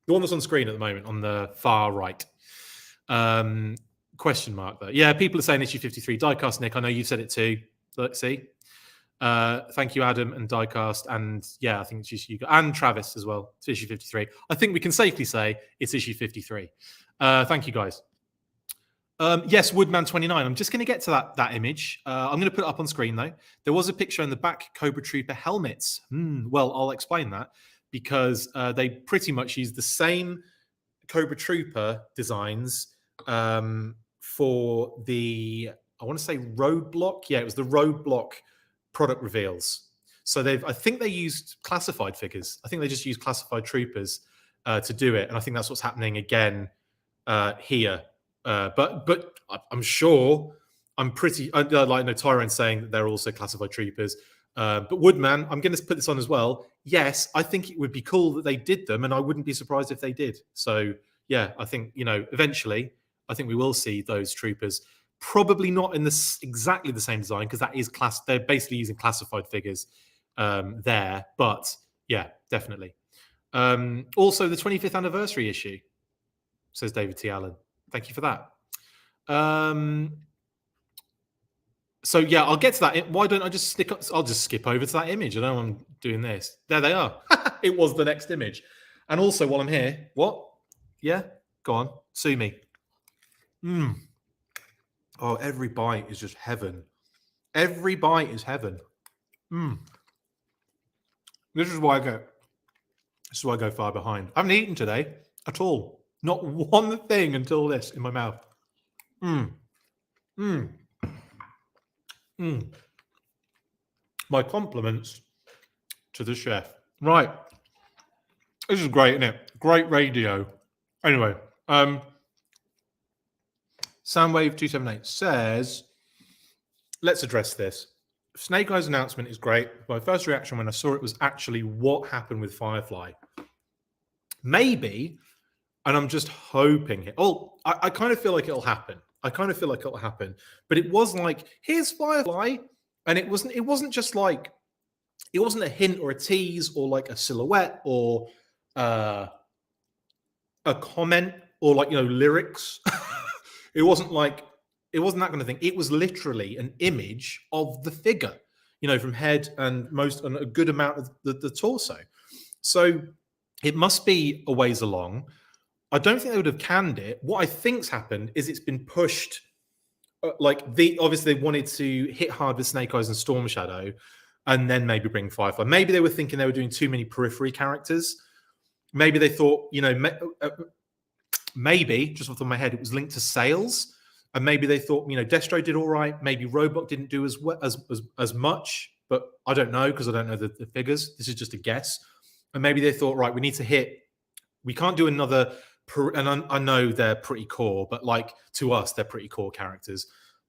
The one that's on screen at the moment on the far right. Question mark though. Yeah, people are saying issue 53. Diecast Nick, I know you said it too. Let's see. Thank you, Adam and Diecast, and yeah, I think it's just you and Travis as well. It's issue 53. I think we can safely say it's issue 53. Thank you, guys. Yes, Woodman 29. I'm just going to get to that image. I'm going to put it up on screen though. There was a picture in the back Cobra Trooper helmets. Well, I'll explain that because they pretty much use the same Cobra Trooper designs for the, I want to say Roadblock. Yeah, it was the Roadblock product reveals. So I think they used classified figures. I think they just used classified troopers to do it. And I think that's what's happening again here. But I'm sure, I know Tyrone's saying that they're also classified troopers. But Woodman, I'm going to put this on as well. Yes, I think it would be cool that they did them, and I wouldn't be surprised if they did. So yeah, I think, eventually, I think we will see those troopers. Probably not in exactly the same design because that is they're basically using classified figures there. But yeah, definitely. Also, the 25th anniversary issue, says David T. Allen. Thank you for that. So yeah, I'll get to that. Why don't I just I'll just skip over to that image. I know I'm doing this. There they are. It was the next image. And also, while I'm here, what? Yeah, go on, sue me. Oh, every bite is just heaven. Every bite is heaven. This is why I go far behind. I haven't eaten today at all. Not one thing until this in my mouth. My compliments to the chef. Right. This is great, isn't it? Great radio. Anyway, Soundwave278 says, let's address this. Snake Eyes announcement is great. My first reaction when I saw it was actually what happened with Firefly. Maybe, and I'm just hoping it. Oh, I kind of feel like it'll happen. But it was like, here's Firefly. And it wasn't just like it wasn't a hint or a tease or like a silhouette or a comment or like, you know, lyrics. It wasn't that kind of thing. It was literally an image of the figure, you know, from head and a good amount of the torso. So it must be a ways along. I don't think they would have canned it. What I think's happened is it's been pushed. Obviously they wanted to hit hard with Snake Eyes and Storm Shadow, and then maybe bring Firefly. Maybe they were thinking they were doing too many periphery characters. Maybe they thought, you know, maybe just off the top of my head, it was linked to sales, and maybe they thought, you know, Destro did all right. Maybe Roebuck didn't do as much, but I don't know because I don't know the figures. This is just a guess. And maybe they thought, right, we need to hit. We can't do another. And I know they're pretty core, but like to us, they're pretty core characters.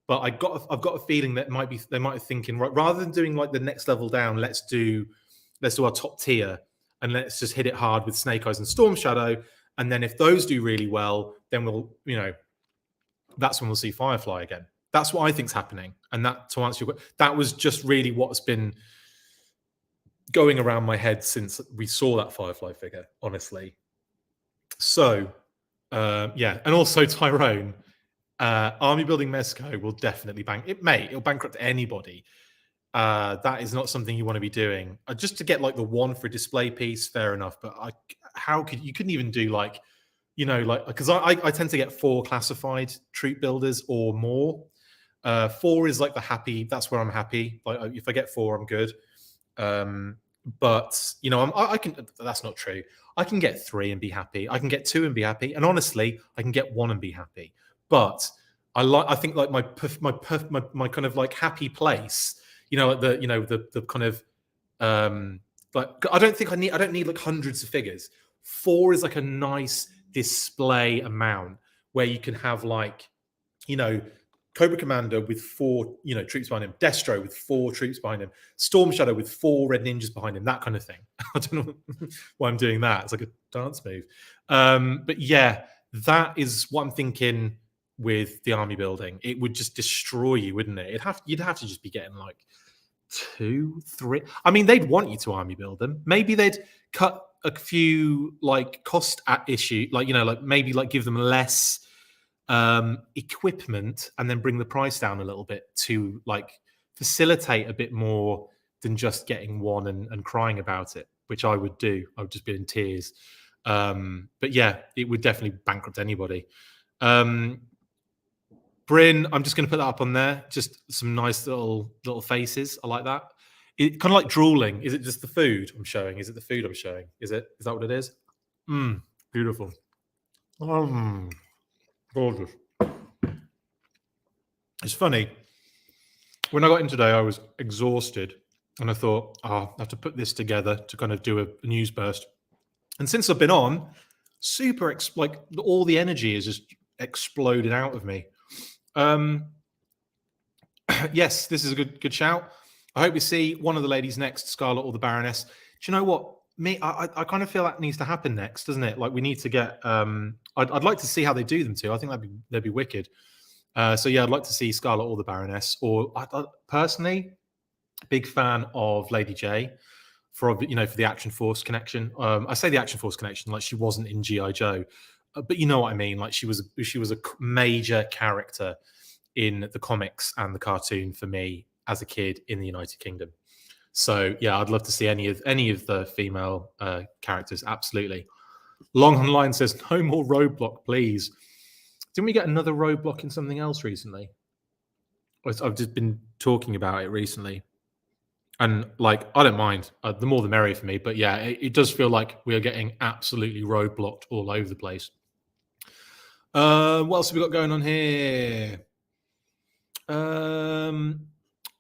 But I've got a feeling that they might be thinking, right, rather than doing like the next level down, let's do our top tier and let's just hit it hard with Snake Eyes and Storm Shadow. And then if those do really well, then we'll, you know, that's when we'll see Firefly again. That's what I think's happening. And that, to answer your question, that was just really what's been going around my head since we saw that Firefly figure, honestly. So, yeah. And also Tyrone, army building Mezco will definitely it'll bankrupt anybody. That is not something you want to be doing. Just to get like the one for a display piece, fair enough. But you couldn't even do like, you know, like, because I tend to get 4 classified troop builders or more. 4 is like the happy. That's where I'm happy. Like if I get 4, I'm good. But you know, I can. That's not true. I can get 3 and be happy. I can get 2 and be happy. And honestly, I can get 1 and be happy. But I think like my kind of like happy place. You know, the kind of like I don't need like hundreds of figures. 4 is like a nice display amount where you can have like, you know, Cobra Commander with 4, you know, troops behind him, Destro with 4 troops behind him, Storm Shadow with 4 red ninjas behind him, that kind of thing. I don't know why I'm doing that. It's like a dance move. But yeah, that is what I'm thinking with the army building. It would just destroy you, wouldn't it? You'd have to just be getting like 2, 3. I mean, they'd want you to army build them. Maybe they'd cut a few like cost at issue, like, you know, like maybe like give them less equipment and then bring the price down a little bit to like facilitate a bit more than just getting 1 and crying about it, which I would do. I would just be in tears. But yeah, it would definitely bankrupt anybody. Bryn, I'm just going to put that up on there. Just some nice little faces. I like that. It kind of like drooling. Is it just the food I'm showing? Is it the food I'm showing? Is that what it is? Beautiful. Gorgeous. It's funny. When I got in today, I was exhausted, and I thought, I have to put this together to kind of do a news burst. And since I've been on, like all the energy is just exploded out of me. Yes, this is a good shout. I hope we see one of the ladies next, Scarlet or the Baroness. Do you know what? I kind of feel that needs to happen next, doesn't it? Like we need to get. I'd like to see how they do them too. I think that'd be wicked. So yeah, I'd like to see Scarlet or the Baroness. Or I personally, big fan of Lady J for the Action Force connection. I say the Action Force connection like she wasn't in G.I. Joe, but you know what I mean. Like she was a major character in the comics and the cartoon for me as a kid in the United Kingdom. So yeah, I'd love to see any of the female characters. Absolutely. Longhorn Line says no more roadblock, please. Didn't we get another roadblock in something else recently? I've just been talking about it recently, and like I don't mind. The more the merrier for me. But yeah, it does feel like we are getting absolutely roadblocked all over the place. What else have we got going on here?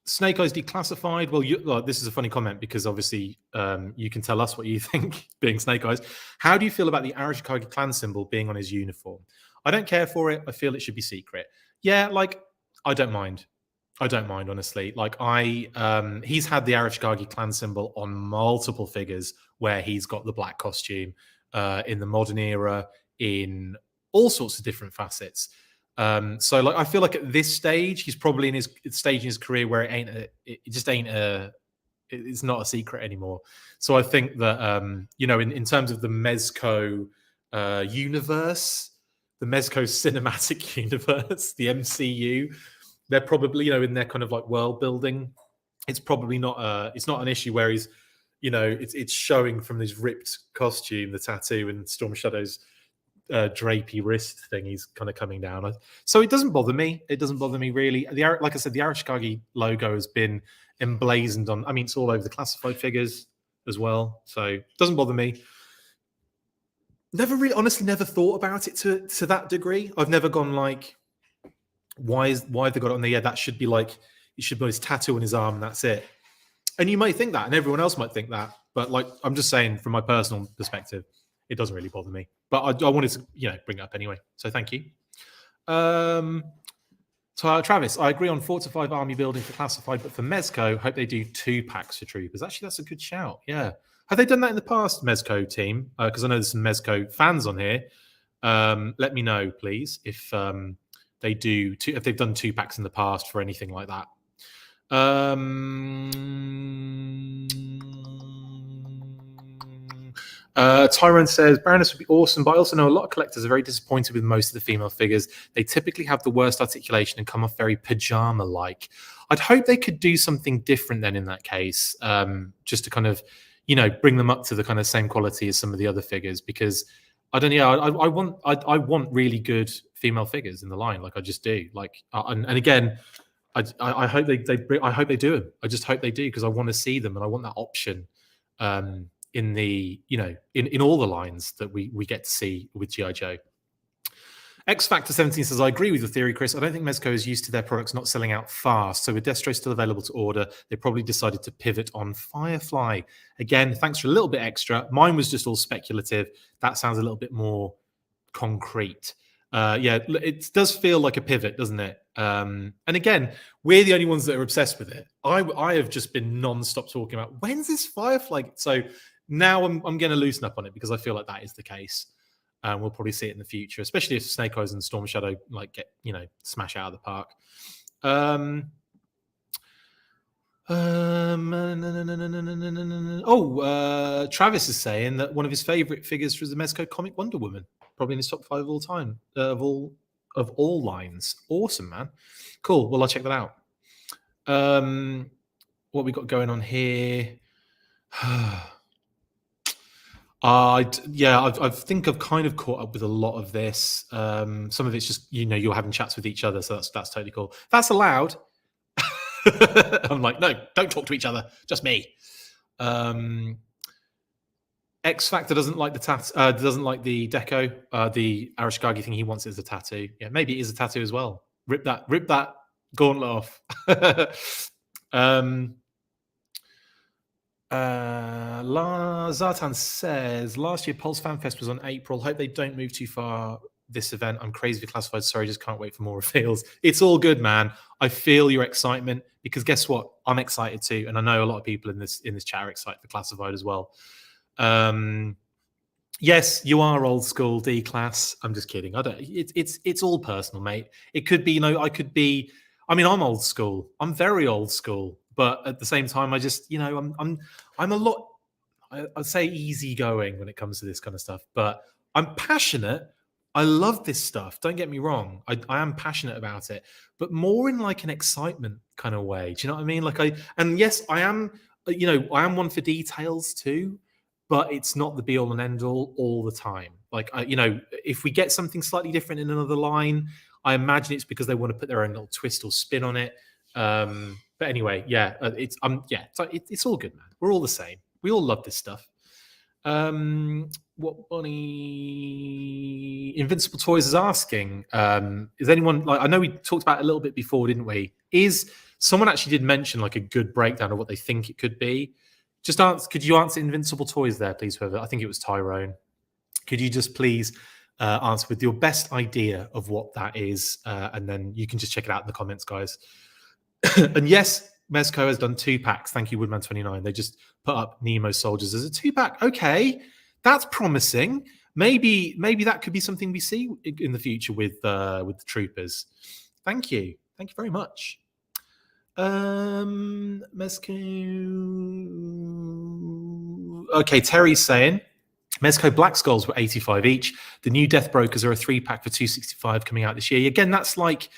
Snake Eyes declassified. Well, this is a funny comment because obviously you can tell us what you think, being Snake Eyes. How do you feel about the Arashikage clan symbol being on his uniform? I don't care for it. I feel it should be secret. Yeah, like I don't mind. I don't mind, honestly. Like he's had the Arashikage clan symbol on multiple figures where he's got the black costume in the modern era, in all sorts of different facets. So like I feel like at this stage he's probably in his stage in his career where it just ain't a it's not a secret anymore. So I think that in terms of the Mezco universe, the Mezco cinematic universe, the MCU, they're probably in their kind of like world building. It's probably not it's not an issue where he's it's showing from this ripped costume, the tattoo, and Storm Shadow's drapey wrist thing. He's kind of coming down, so it doesn't bother me. It doesn't bother me really. Like I said, the Arashikage logo has been emblazoned on. I mean, it's all over the classified figures as well, so it doesn't bother me. Honestly, never thought about it to that degree. I've never gone like, why have they got it on there? Yeah, that should be like, it should be his tattoo on his arm, and that's it. And you might think that, and everyone else might think that, but like, I'm just saying from my personal perspective, it doesn't really bother me. But I wanted to, bring it up anyway. So thank you. Travis, I agree on 4 to 5 army building for classified, but for Mezco, hope they do 2 packs for troopers. Actually, that's a good shout. Yeah. Have they done that in the past, Mezco team? Because I know there's some Mezco fans on here. Let me know, please, if they do if they've done 2 packs in the past for anything like that. Tyrone says Baroness would be awesome, but I also know a lot of collectors are very disappointed with most of the female figures. They typically have the worst articulation and come off very pajama-like. I'd hope they could do something different then in that case, just to kind of, bring them up to the kind of same quality as some of the other figures, because I don't know. I want really good female figures in the line, like I just do. Like, and again, I hope I hope they do them. I just hope they do, because I want to see them and I want that option in the in all the lines that we get to see with G.I. Joe. X Factor 17 says, I agree with your theory, Chris. I don't think Mezco is used to their products not selling out fast. So with Destro still available to order, they probably decided to pivot on Firefly. Again, thanks for a little bit extra. Mine was just all speculative. That sounds a little bit more concrete. Yeah, it does feel like a pivot, doesn't it? And again, we're the only ones that are obsessed with it. I have just been non-stop talking about, when's this Firefly? So now I'm going to loosen up on it, because I feel like that is the case. We'll probably see it in the future, especially if Snake Eyes and Storm Shadow get smash out of the park. Travis is saying that one of his favorite figures was the Mezco comic Wonder Woman, probably in his top 5 of all time, of all lines. Awesome, man. Cool. Well, I'll check that out. What we got going on here? I think I've kind of caught up with a lot of this. Some of it's just you're having chats with each other, so that's totally cool. That's allowed. I'm like, no, don't talk to each other, just me. X Factor doesn't like the doesn't like the deco, the Arashikage thing. He wants it as a tattoo. Yeah, maybe it is a tattoo as well. Rip that gauntlet off. Zartan says, last year Pulse Fan Fest was on April. Hope they don't move too far this event. I'm crazy for classified. Sorry, just can't wait for more reveals. It's all good, man. I feel your excitement, because guess what? I'm excited too, and I know a lot of people in this chat are excited for classified as well. Yes, you are old school, D class. I'm just kidding. I don't. It's all personal, mate. It could be, I could be. I mean, I'm old school. I'm very old school. But at the same time, I just, I'm a lot, I'd say easygoing when it comes to this kind of stuff. But I'm passionate. I love this stuff. Don't get me wrong. I am passionate about it, but more in like an excitement kind of way. Do you know what I mean? And yes, I am one for details too, but it's not the be all and end all the time. Like, if we get something slightly different in another line, I imagine it's because they want to put their own little twist or spin on it. But anyway, yeah, it's all good, man. We're all the same. We all love this stuff. What Bonnie Invincible Toys is asking, is anyone I know we talked about it a little bit before, didn't we? Is someone actually did mention like a good breakdown of what they think it could be? Just could you answer Invincible Toys there, please, whoever? I think it was Tyrone. Could you just please answer with your best idea of what that is, and then you can just check it out in the comments, guys. And yes, Mezco has done 2 packs. Thank you, Woodman29. They just put up Nemo Soldiers as a 2-pack. Okay, that's promising. Maybe that could be something we see in the future with the troopers. Thank you very much. Mezco. Okay, Terry's saying Mezco Black Skulls were 85 each. The new Death Brokers are a 3-pack for 265 coming out this year. Again, that's like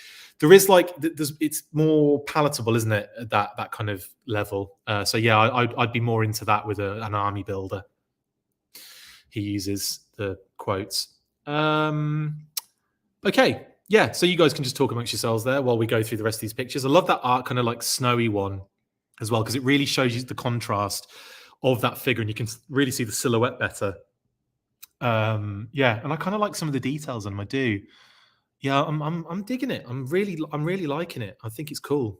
it's more palatable, isn't it? At that kind of level. So yeah, I'd be more into that with an army builder. He uses the quotes. Okay, yeah. So you guys can just talk amongst yourselves there while we go through the rest of these pictures. I love that art kind of like snowy one as well, because it really shows you the contrast of that figure, and you can really see the silhouette better. Yeah, and I kind of like some of the details on them. I do. Yeah, I'm digging it. I'm really liking it. I think it's cool.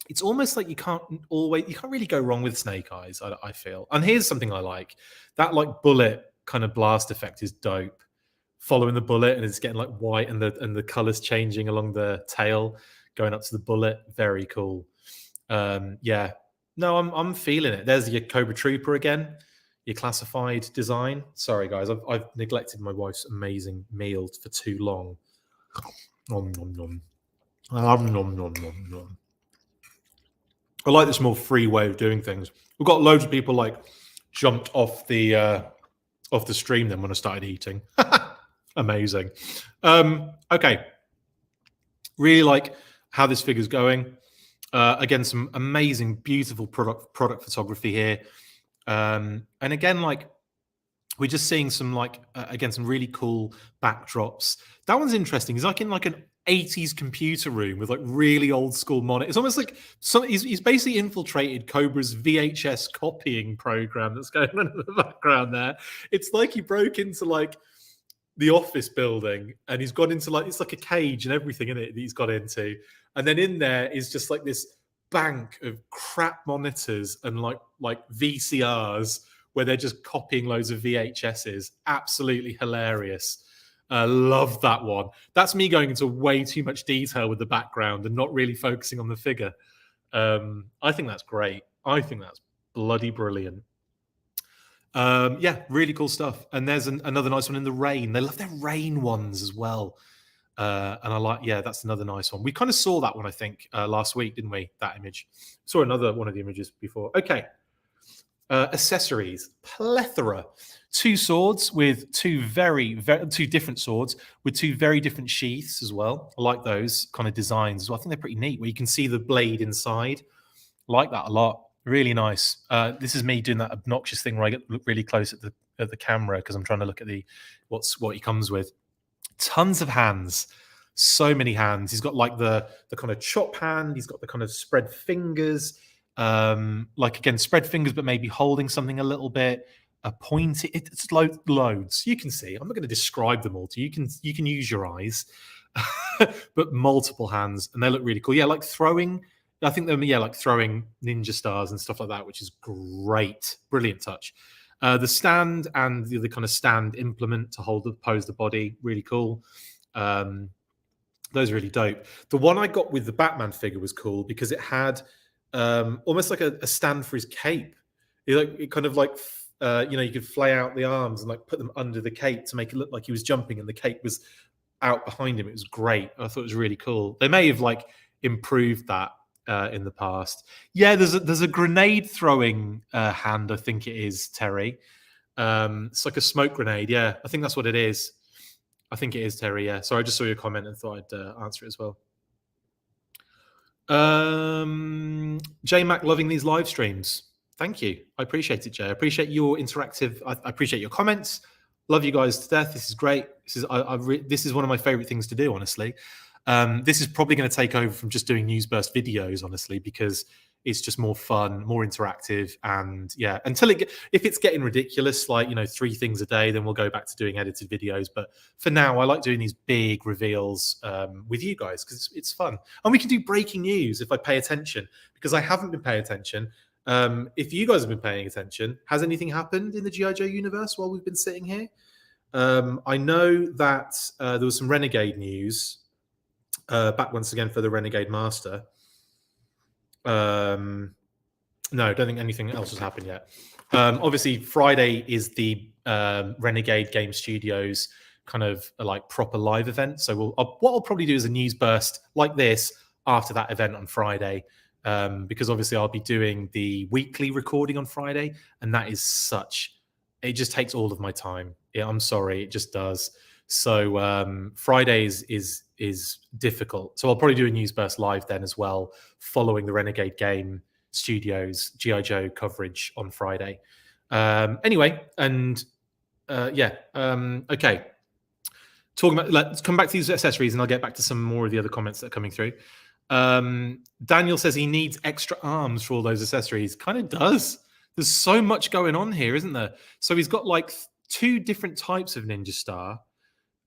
It's almost like you can't really go wrong with snake eyes, I feel. And here's something I like. That like bullet kind of blast effect is dope. Following the bullet, and it's getting like white, and the colors changing along the tail, going up to the bullet. Very cool. Yeah. No, I'm feeling it. There's your Cobra Trooper again. Your classified design. Sorry, guys, I've neglected my wife's amazing meal for too long. Nom, nom, nom. Nom, nom, nom, nom, nom. I like this more free way of doing things. We've got loads of people like jumped off the stream then when I started eating. Amazing. Okay. Really like how this figure's going. Again, some amazing, beautiful product photography here. And again, like we're just seeing some like again some really cool backdrops. That one's interesting. He's like in like an 80s computer room with like really old school monitor. It's almost like he's basically infiltrated Cobra's VHS copying program that's going on in the background there. It's like he broke into like the office building and he's gone into like, it's like a cage and everything in it that he's got into. And then in there is just like this bank of crap monitors and like VCRs where they're just copying loads of VHSs. Absolutely hilarious. Love that one. That's me going into way too much detail with the background and not really focusing on the figure. I think that's great. I think that's bloody brilliant. Yeah, really cool stuff. And there's another nice one in the rain. They love their rain ones as well. And I like, yeah, that's another nice one. We kind of saw that one, I think, last week, didn't we? That image. Saw another one of the images before. Okay. Accessories, plethora. Two swords with two different swords with two very different sheaths as well. I like those kind of designs as well. I think they're pretty neat where you can see the blade inside. I like that a lot. Really nice. This is me doing that obnoxious thing where I get really close at the camera because I'm trying to look at what he comes with. Tons of hands. So many hands. He's got like the kind of chop hand. He's got the kind of spread fingers. Like again, spread fingers, but maybe holding something a little bit. A pointy. It's loads. You can see. I'm not going to describe them all to you. You can use your eyes, but multiple hands, and they look really cool. Yeah, like throwing. I think they're like throwing ninja stars and stuff like that, which is great. Brilliant touch. The stand and the kind of stand implement to pose the body, really cool. Those are really dope. The one I got with the Batman figure was cool because it had almost like a stand for his cape. It kind of like you could flay out the arms and like put them under the cape to make it look like he was jumping and the cape was out behind him. It was great. I thought it was really cool. They may have like improved that in the past. Yeah, there's a grenade throwing hand, I think it is, Terry. It's like a smoke grenade. Yeah, I think that's what it is. I think it is, Terry. Yeah. So I just saw your comment and thought I'd answer it as well. J Mac loving these live streams. Thank you. I appreciate it, Jay. I appreciate your interactive. I appreciate your comments. Love you guys to death. This is great. This is one of my favorite things to do, honestly. This is probably going to take over from just doing Newsburst videos, honestly, because it's just more fun, more interactive, and yeah. If it's getting ridiculous, like 3 things a day, then we'll go back to doing edited videos. But for now, I like doing these big reveals with you guys because it's fun, and we can do breaking news if I pay attention. Because I haven't been paying attention. If you guys have been paying attention, has anything happened in the G.I. Joe universe while we've been sitting here? I know that there was some Renegade news. Back once again for the Renegade Master. No, I don't think anything else has happened yet. Obviously, Friday is the Renegade Game Studios kind of like proper live event. So what I'll probably do is a news burst like this after that event on Friday. because obviously I'll be doing the weekly recording on Friday, and that is it just takes all of my time. Yeah, I'm sorry, it just does. So Fridays is difficult. So I'll probably do a news burst live then as well, following the Renegade Game Studios GI Joe coverage on Friday. Anyway, and okay. Talking about, let's come back to these accessories, and I'll get back to some more of the other comments that are coming through. Daniel says he needs extra arms for all those accessories. Kind of does. There's so much going on here, isn't there? So he's got like 2 different types of Ninja Star,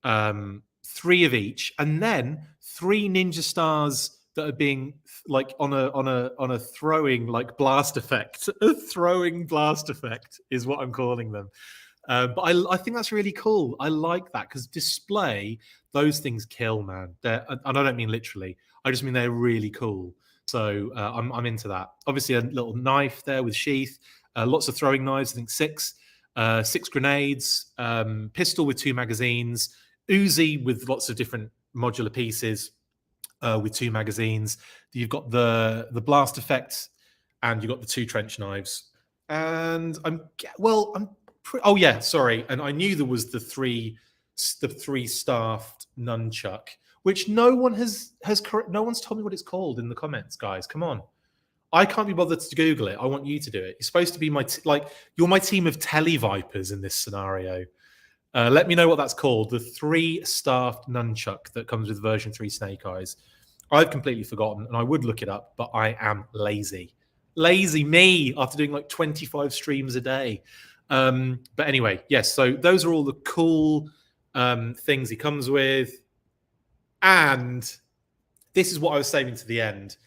3 of each, and then 3 Ninja Stars that are being like on a throwing like blast effect. A throwing blast effect is what I'm calling them. But I think that's really cool. I like that because display, those things kill, man. And I don't mean literally. I just mean they're really cool. So I'm into that. Obviously, a little knife there with sheath. Lots of throwing knives. I think 6. 6 grenades. Pistol with 2 magazines. Uzi with lots of different modular pieces with 2 magazines. You've got the blast effect, and you've got the 2 trench knives. And oh yeah, sorry. And I knew there was the 3 staffed nunchuck, which no one's told me what it's called in the comments, guys. Come on. I can't be bothered to Google it. I want you to do it. You're supposed to be you're my team of televipers in this scenario. Let me know what that's called. The 3 staffed nunchuck that comes with version 3 Snake Eyes. I've completely forgotten, and I would look it up, but I am lazy. Lazy me after doing like 25 streams a day. But anyway, yes, so those are all the cool things he comes with. And this is what I was saving to the end.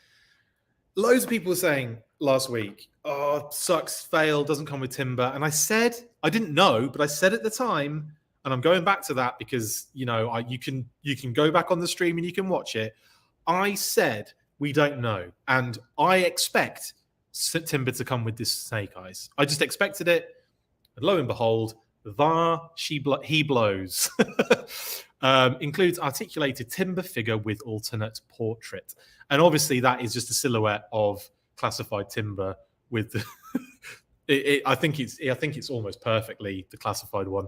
Loads of people were saying last week, oh, sucks, fail, doesn't come with timber. And I said, I didn't know, but I said at the time, and I'm going back to that because, you know, you can go back on the stream and you can watch it. I said, we don't know. And I expect timber to come with this Snake Eyes. I just expected it. And lo and behold, he blows. Includes articulated timber figure with alternate portrait. And obviously that is just a silhouette of classified timber with the I think it's almost perfectly the classified one.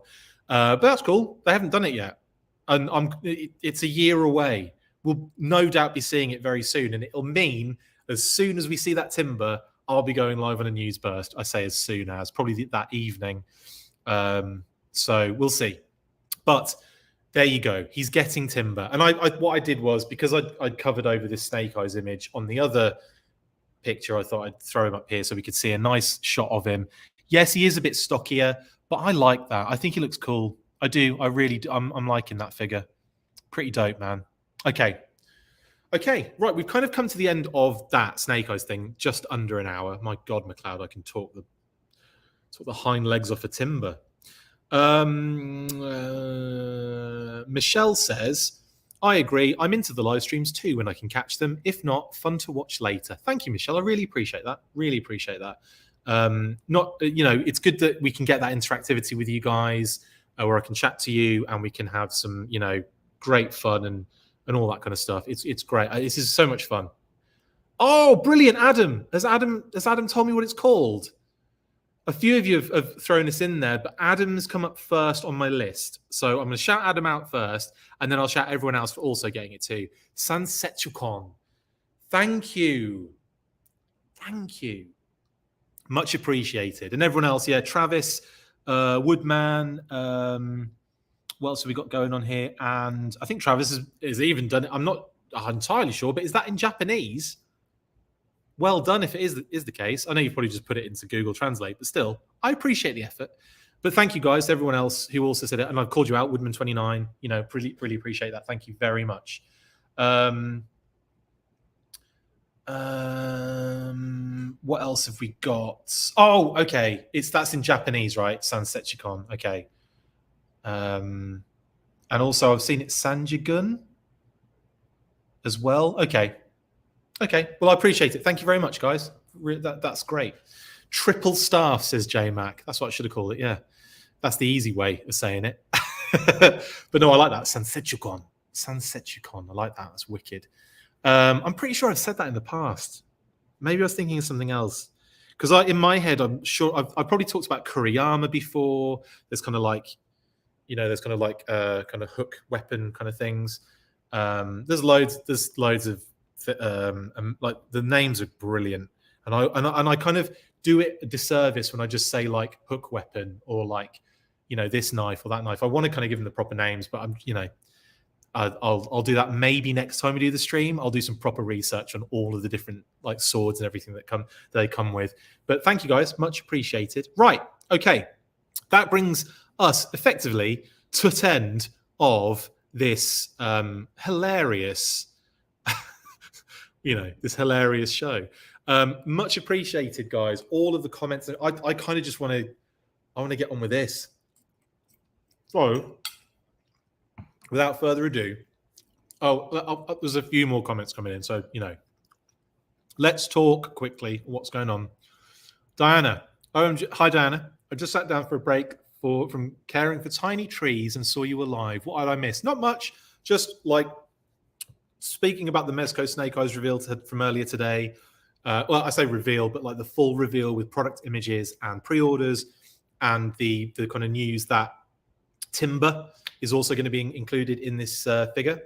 But that's cool. They haven't done it yet. And it's a year away. We'll no doubt be seeing it very soon. And it'll mean as soon as we see that timber, I'll be going live on a news burst. I say as soon as, probably that evening. So we'll see. But there you go. He's getting timber. And what I did was, because I'd covered over this Snake Eyes image on the other picture, I thought I'd throw him up here so we could see a nice shot of him. Yes, he is a bit stockier, but I like that. I think he looks cool. I do. I really do. I'm liking that figure. Pretty dope, man. Okay, right. We've kind of come to the end of that Snake Eyes thing. Just under an hour. My God, McLeod, I can talk the hind legs off a timber. Michelle says, I agree. I'm into the live streams too when I can catch them. If not, fun to watch later. Thank you, Michelle. I really appreciate that. Really appreciate that. It's good that we can get that interactivity with you guys, where I can chat to you and we can have some, great fun and all that kind of stuff. It's great. This is so much fun. Oh, brilliant, Adam. Has Adam told me what it's called? A few of you have thrown this in there, but Adam's come up first on my list. So I'm going to shout Adam out first, and then I'll shout everyone else for also getting it too. Sansetsucon. Thank you. Thank you. Much appreciated. And everyone else, yeah, Travis, Woodman, what else have we got going on here? And I think Travis has even done it. I'm not entirely sure, but is that in Japanese? Well done if it is the case. I know you've probably just put it into Google Translate, but still, I appreciate the effort. But thank you guys to everyone else who also said it. And I've called you out, Woodman29. Really, really appreciate that. Thank you very much. What else have we got? Oh, okay. That's in Japanese, right? Sansetsucon. Okay. And also I've seen it Sanjigun as well. Okay. Well, I appreciate it. Thank you very much, guys. That's great. Triple staff, says J-Mac. That's what I should have called it. Yeah. That's the easy way of saying it. But no, I like that. Sansetsucon. I like that. That's wicked. I'm pretty sure I've said that in the past. maybe I was thinking of something else. Because in my head, I'm sure I've probably talked about Kuriyama before. There's kind of like, there's kind of like kind of hook weapon kind of things. There's loads of like the names are brilliant, and I kind of do it a disservice when I just say like hook weapon or like this knife or that knife. I want to kind of give them the proper names, but I'll do that maybe next time we do the stream. I'll do some proper research on all of the different like swords and everything that they come with. But thank you guys, much appreciated. Right, okay, that brings us effectively to an end of this hilarious, this hilarious show. Much appreciated, guys. All of the comments. I kind of just want to get on with this. So, without further ado, there's a few more comments coming in. So, let's talk quickly. What's going on? Diana. Hi, Diana. I just sat down for a break from caring for tiny trees and saw you were live. What did I miss? Not much. Just like speaking about the Mezco Snake Eyes reveal from earlier today. Well, I say reveal, but like the full reveal with product images and pre-orders, and the kind of news that timber is also going to be included in this figure.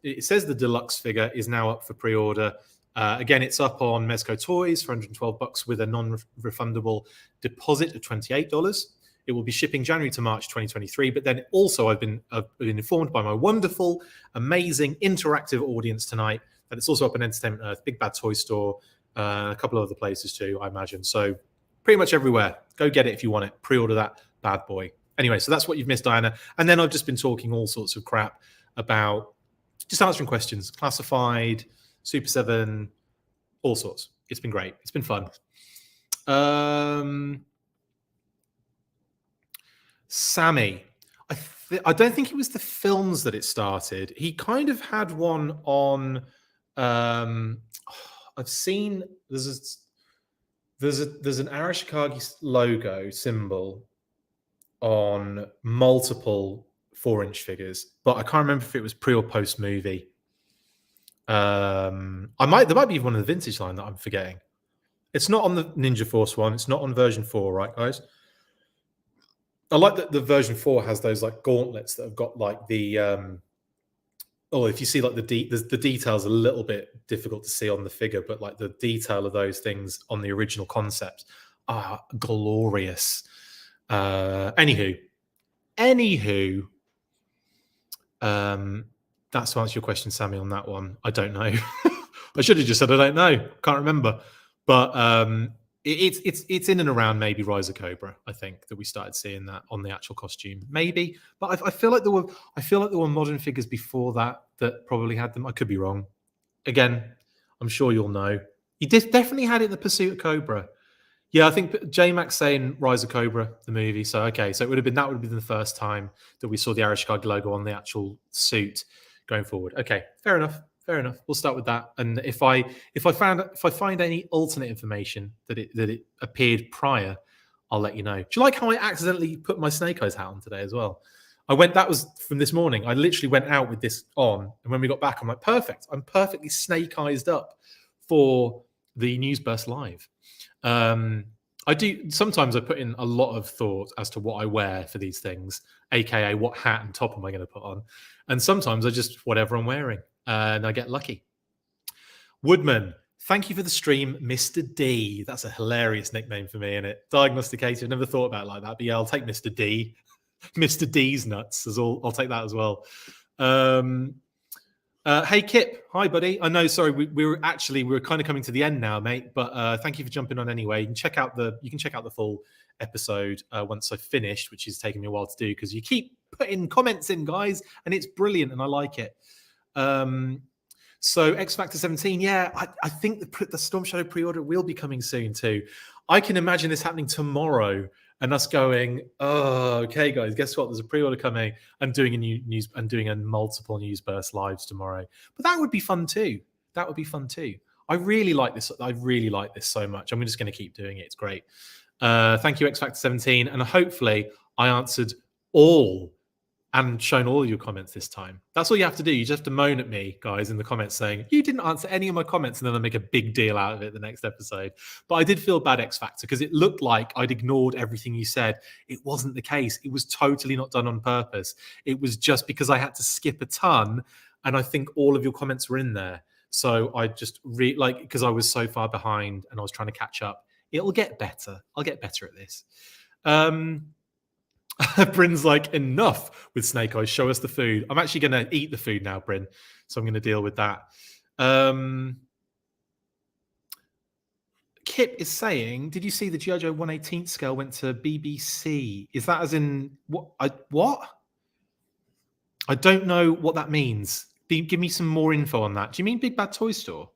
It says the deluxe figure is now up for pre-order. Again, it's up on Mezco Toyz for $112 with a non-refundable deposit of $28. It will be shipping January to March 2023. But then also I've been informed by my wonderful, amazing, interactive audience tonight that it's also up on Entertainment Earth, Big Bad Toy Store, a couple of other places too, I imagine. So pretty much everywhere. Go get it if you want it. Pre-order that bad boy. Anyway, so that's what you've missed, Diana. And then I've just been talking all sorts of crap about just answering questions, classified, Super 7, all sorts. It's been great. It's been fun. Sammy. I don't think it was the films that it started. He kind of had one on. I've seen there's an Arashikage logo symbol on multiple 4-inch figures, but I can't remember if it was pre or post movie. There might be one of the vintage line that I'm forgetting. It's not on the Ninja Force one. It's not on version 4, right, guys? I like that the version 4 has those like gauntlets that have got like the if you see like the details a little bit difficult to see on the figure, but like the detail of those things on the original concept are glorious. Anywho, that's to answer your question, Sammy, on that one. I don't know. I should have just said I don't know. Can't remember. But it's in and around maybe Rise of Cobra. I think that we started seeing that on the actual costume, maybe. But I feel like there were modern figures before that probably had them. I could be wrong. Again, I'm sure you'll know. He definitely had it in the Pursuit of Cobra. Yeah, I think J-Max saying Rise of Cobra, the movie. So okay, so that would have been the first time that we saw the Arashikage logo on the actual suit going forward. Okay, fair enough. Fair enough. We'll start with that. And if I find any alternate information that it appeared prior, I'll let you know. Do you like how I accidentally put my Snake Eyes hat on today as well? That was from this morning. I literally went out with this on, and when we got back, I'm like, perfect. I'm perfectly Snake Eyesed up for the Newsburst Live. Sometimes I put in a lot of thought as to what I wear for these things, aka what hat and top am I going to put on, and sometimes I just whatever I'm wearing. And I get lucky. Woodman, thank you for the stream, Mr. D. That's a hilarious nickname for me, isn't it? Diagnosticator. Never thought about it like that, but yeah, I'll take Mr. D. Mr. D's nuts. I'll take that as well. Hey Kip, hi buddy. I know. Sorry, we're kind of coming to the end now, mate. But thank you for jumping on anyway. You can check out the full episode once I've finished, which is taking me a while to do because you keep putting comments in, guys, and it's brilliant and I like it. So X Factor 17, yeah, I think the Storm Shadow pre-order will be coming soon too. I can imagine this happening tomorrow and us going, oh, okay, guys, guess what? There's a pre-order coming. I'm doing a multiple Newsburst lives tomorrow. But that would be fun too. I really like this. I really like this so much. I'm just going to keep doing it. It's great. Thank you, X Factor 17. And hopefully I answered all and shown all your comments this time. That's all you have to do. You just have to moan at me, guys, in the comments saying, you didn't answer any of my comments, and then I'll make a big deal out of it the next episode. But I did feel bad, X Factor, because it looked like I'd ignored everything you said. It wasn't the case. It was totally not done on purpose. It was just because I had to skip a ton, and I think all of your comments were in there. So I just because I was so far behind and I was trying to catch up. It'll get better. I'll get better at this. Bryn's like, enough with Snake Eyes. Show us the food. I'm actually going to eat the food now, Bryn. So I'm going to deal with that. Kip is saying, did you see the G.I. Joe 1/18 scale went to BBC? Is that as in what? I don't know what that means. Give me some more info on that. Do you mean Big Bad Toy Store?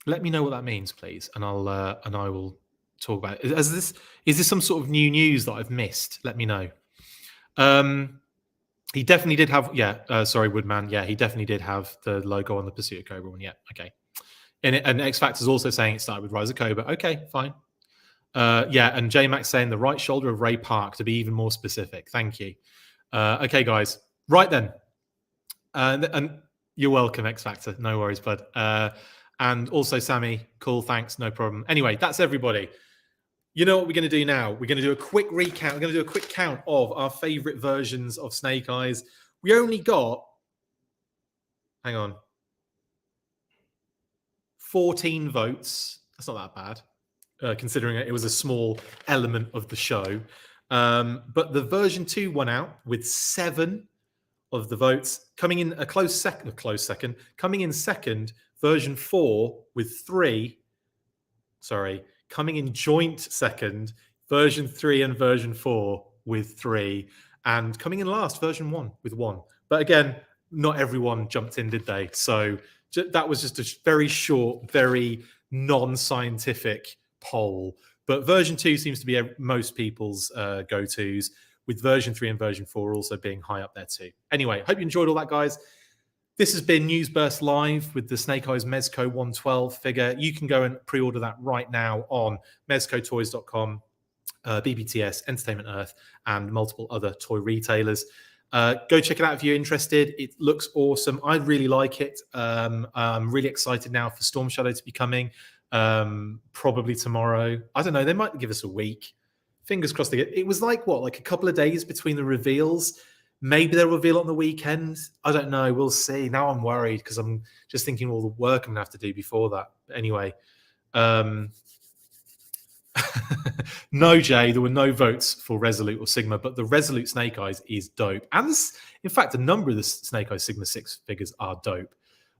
Let me know what that means, please, and I will talk about it. Is this some sort of new news that I've missed? Let me know. He definitely did have, sorry, Woodman. Yeah, he definitely did have the logo on the Pursuit of Cobra one. Yeah, okay. And X Factor's also saying it started with Rise of Cobra. Okay, fine. And J Max saying the right shoulder of Ray Park, to be even more specific. Thank you. Okay, guys. Right then. And you're welcome, X Factor. No worries, bud. And also, Sammy, cool, thanks, no problem. Anyway, that's everybody. You know what we're going to do now? We're going to do a quick recount. We're going to do a quick count of our favorite versions of Snake Eyes. We only got, hang on, 14 votes. That's not that bad, considering it was a small element of the show. But the version 2 won out with 7 of the votes, coming in a close second. Coming in second, version 4 with 3. Sorry, coming in joint second, version 3 and version 4 with 3. And coming in last, version 1 with 1. But again, not everyone jumped in, did they? So that was just a very short, very non-scientific poll. But version 2 seems to be most people's go-tos, with version 3 and version 4 also being high up there too. Anyway, hope you enjoyed all that, guys. This has been Newsburst Live with the Snake Eyes Mezco 112 figure. You can go and pre-order that right now on mezcotoyz.com, BBTS, Entertainment Earth, and multiple other toy retailers. Go check it out if you're interested. It looks awesome. I really like it. I'm really excited now for Storm Shadow to be coming, probably tomorrow. I don't know. They might give us a week. Fingers crossed. It was like a couple of days between the reveals. Maybe they'll reveal on the weekend. I don't know. We'll see. Now I'm worried because I'm just thinking all the work I'm going to have to do before that. But anyway, no, Jay, there were no votes for Resolute or Sigma, but the Resolute Snake Eyes is dope. And in fact, a number of the Snake Eyes Sigma 6 figures are dope.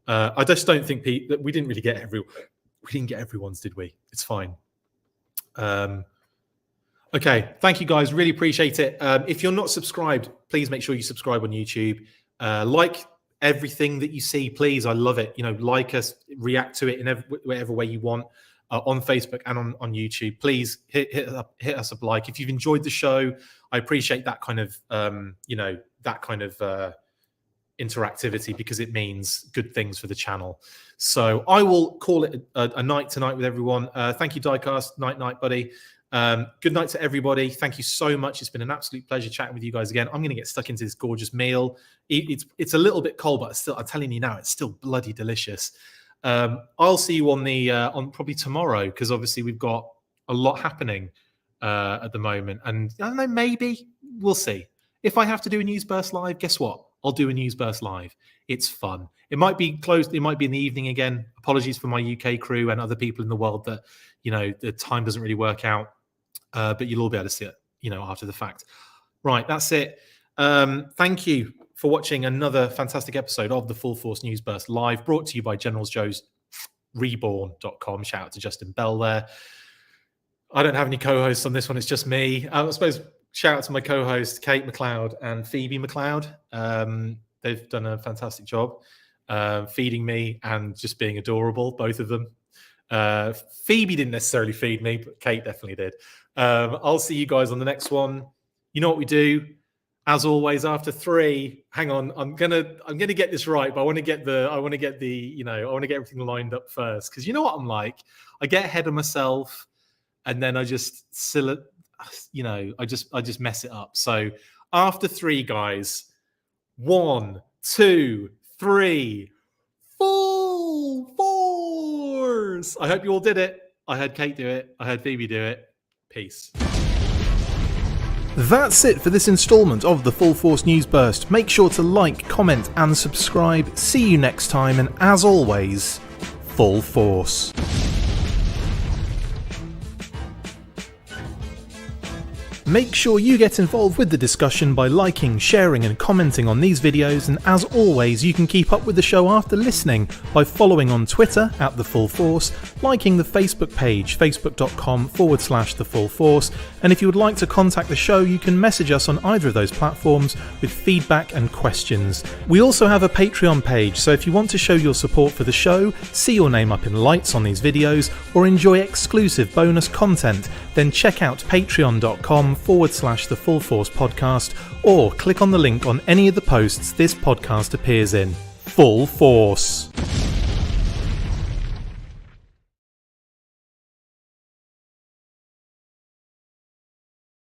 I just don't think that we didn't really get everyone's, did we? It's fine. Okay, thank you guys. Really appreciate it. If you're not subscribed, please make sure you subscribe on YouTube. Like everything that you see, please. I love it. Like us, react to it in whatever way you want on Facebook and on YouTube. Please hit us a like. If you've enjoyed the show, I appreciate that kind of interactivity, because it means good things for the channel. So I will call it a night tonight with everyone. Thank you, Diecast. Night, buddy. Good night to everybody. Thank you so much. It's been an absolute pleasure chatting with you guys again. I'm going to get stuck into this gorgeous meal. It's a little bit cold, but I'm telling you now, it's still bloody delicious. I'll see you on probably tomorrow, because obviously we've got a lot happening at the moment, and I don't know, maybe we'll see. If I have to do a Newsburst Live, guess what? I'll do a Newsburst Live. It's fun. It might be closed. It might be in the evening again. Apologies for my UK crew and other people in the world that the time doesn't really work out. But you'll all be able to see it, after the fact. Right, that's it. Thank you for watching another fantastic episode of the Full Force Newsburst Live, brought to you by Generals Joe's Reborn.com. Shout out to Justin Bell there. I don't have any co-hosts on this one. It's just me. I suppose shout out to my co-hosts, Kate McLeod and Phoebe McLeod. They've done a fantastic job feeding me and just being adorable, both of them. Phoebe didn't necessarily feed me, but Kate definitely did. I'll see you guys on the next one. You know what we do, as always. After 3, hang on, I'm gonna get this right, but I want to get everything lined up first, because you know what I'm like. I get ahead of myself, and then I just I just mess it up. So after 3, guys, 1, 2, 3, full force. I hope you all did it. I heard Kate do it. I heard Phoebe do it. Peace. That's it for this instalment of the Full Force News Burst. Make sure to like, comment and subscribe. See you next time, and as always, full force. Make sure you get involved with the discussion by liking, sharing and commenting on these videos, and as always you can keep up with the show after listening by following on Twitter @TheFullForce, liking the Facebook page facebook.com/TheFullForce, and if you would like to contact the show you can message us on either of those platforms with feedback and questions. We also have a Patreon page, so if you want to show your support for the show, see your name up in lights on these videos, or enjoy exclusive bonus content, then check out patreon.com/TheFullForce podcast, or click on the link on any of the posts this podcast appears in. Full Force.